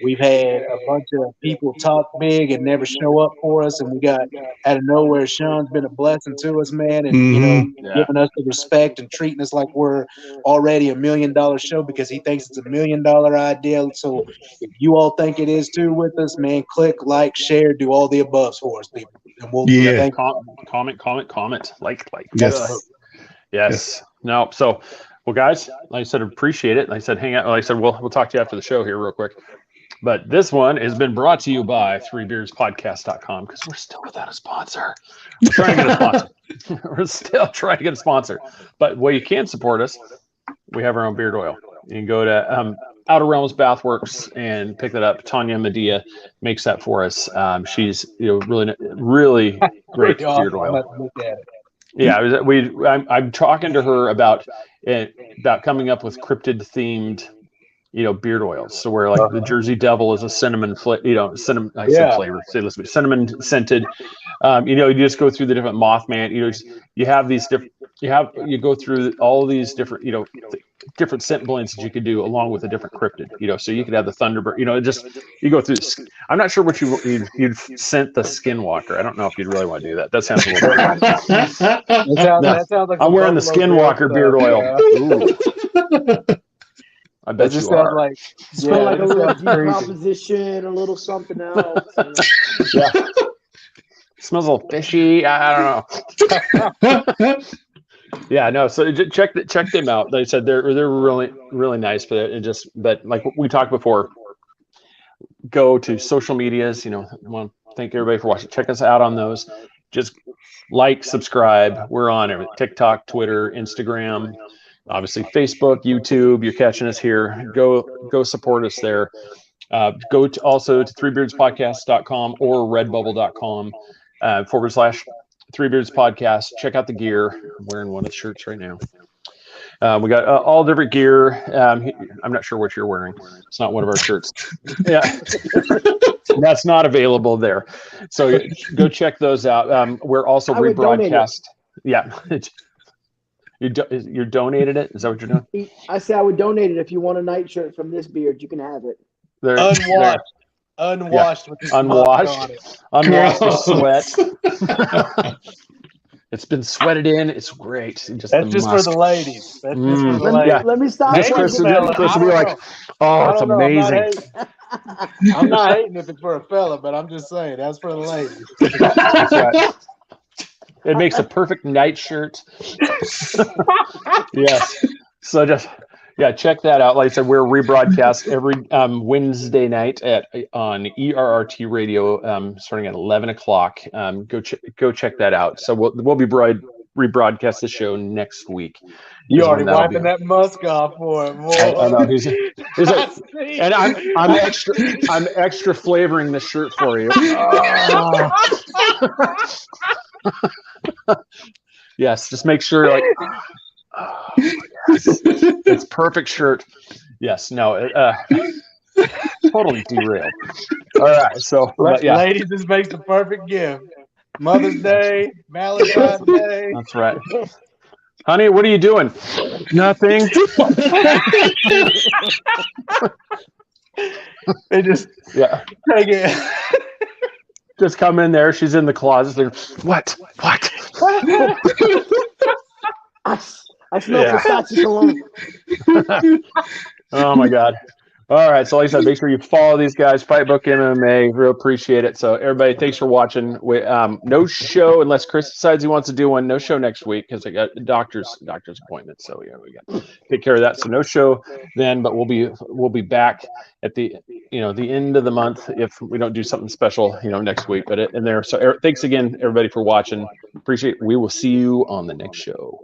S8: We've had a bunch of people talk big and never show up for us, and we got out of nowhere. Sean's been a blessing to us, man, and giving us the respect and treating us like we're already $1 million show, because he thinks it's $1 million idea. So if you all think it is too with us, man, click, like, share, do all the above for us, people. And we'll comment, like. Yes.
S1: No. So, well, guys, like I said, appreciate it. Like I said, hang out. Like I said, we'll talk to you after the show here real quick. But this one has been brought to you by 3beardspodcast.com, because we're still without a sponsor. We're trying to get a sponsor. We're still trying to get a sponsor. But you can support us, we have our own beard oil. You can go to Outer Realms Bathworks and pick that up. Tanya Medea makes that for us. She's really great beard oil. Yeah, I'm talking to her about coming up with cryptid themed beard oils. So where like the Jersey Devil is a cinnamon cinnamon, I said flavor, cinnamon scented. You just go through the different Mothman, you have these different, you go through all these different, different scent blends that you could do along with a different cryptid, so you could have the Thunderbird, you go through this. I'm not sure what you'd scent the Skinwalker. I don't know if you'd really want to do that. That sounds a little bit.
S8: That sounds like
S1: I'm wearing the Skinwalker beard oil. Ooh. I bet
S8: just
S1: you are.
S8: Like,
S6: smell like a little decomposition, a little something else.
S1: Yeah. Smells a little fishy. I don't know. Yeah, no. So check them out. They said they're really, really nice. But like we talked before, go to social medias. I want to thank everybody for watching. Check us out on those. Just like, subscribe. We're on TikTok, Twitter, Instagram. Obviously, Facebook, YouTube. You're catching us here. Go support us there. Go also to threebeardspodcast.com or redbubble.com /3beards podcast. Check out the gear. I'm wearing one of the shirts right now. We got all different gear. I'm not sure what you're wearing. It's not one of our shirts. Yeah, that's not available there. So go check those out. We're also rebroadcast. Yeah. You donated it? Is that what you're doing?
S6: I said I would donate it if you want a nightshirt from this beard. You can have it.
S8: Unwashed with this
S1: unwashed with sweat. It's been sweated in. It's great.
S8: That's just for the ladies. That's just for the ladies.
S6: Let me stop.
S1: Chris will be like, oh, it's amazing.
S8: I'm not hating if it's for a fella, but I'm just saying that's for the ladies.
S1: That's right. It makes a perfect night shirt. Yes. So check that out. Like I said, we're rebroadcast every Wednesday night on ERRT Radio, starting at 11 o'clock. Go check that out. So we'll be rebroadcast the show next week.
S8: You already wiping that musk off for him.
S1: I know. He's like, and I'm extra flavoring the shirt for you. Yes, just make sure yes. It's perfect shirt. Yes, no, totally derailed. All right, so
S8: ladies, this makes the perfect gift. Mother's Day, Valentine's Day.
S1: That's right. Honey, what are you doing? Nothing.
S8: They just take it.
S1: Just come in there. She's in the closet. They're, what?
S6: I smell Versace cologne.
S1: Oh my God. All right. So like I said, make sure you follow these guys, Fightbook MMA. Real appreciate it. So everybody, thanks for watching. No show unless Chris decides he wants to do one. No show next week because I got a doctor's appointment. So yeah, we got to take care of that. So no show then, but we'll be back at the the end of the month if we don't do something special next week. But in there. So thanks again, everybody, for watching. Appreciate it. We will see you on the next show.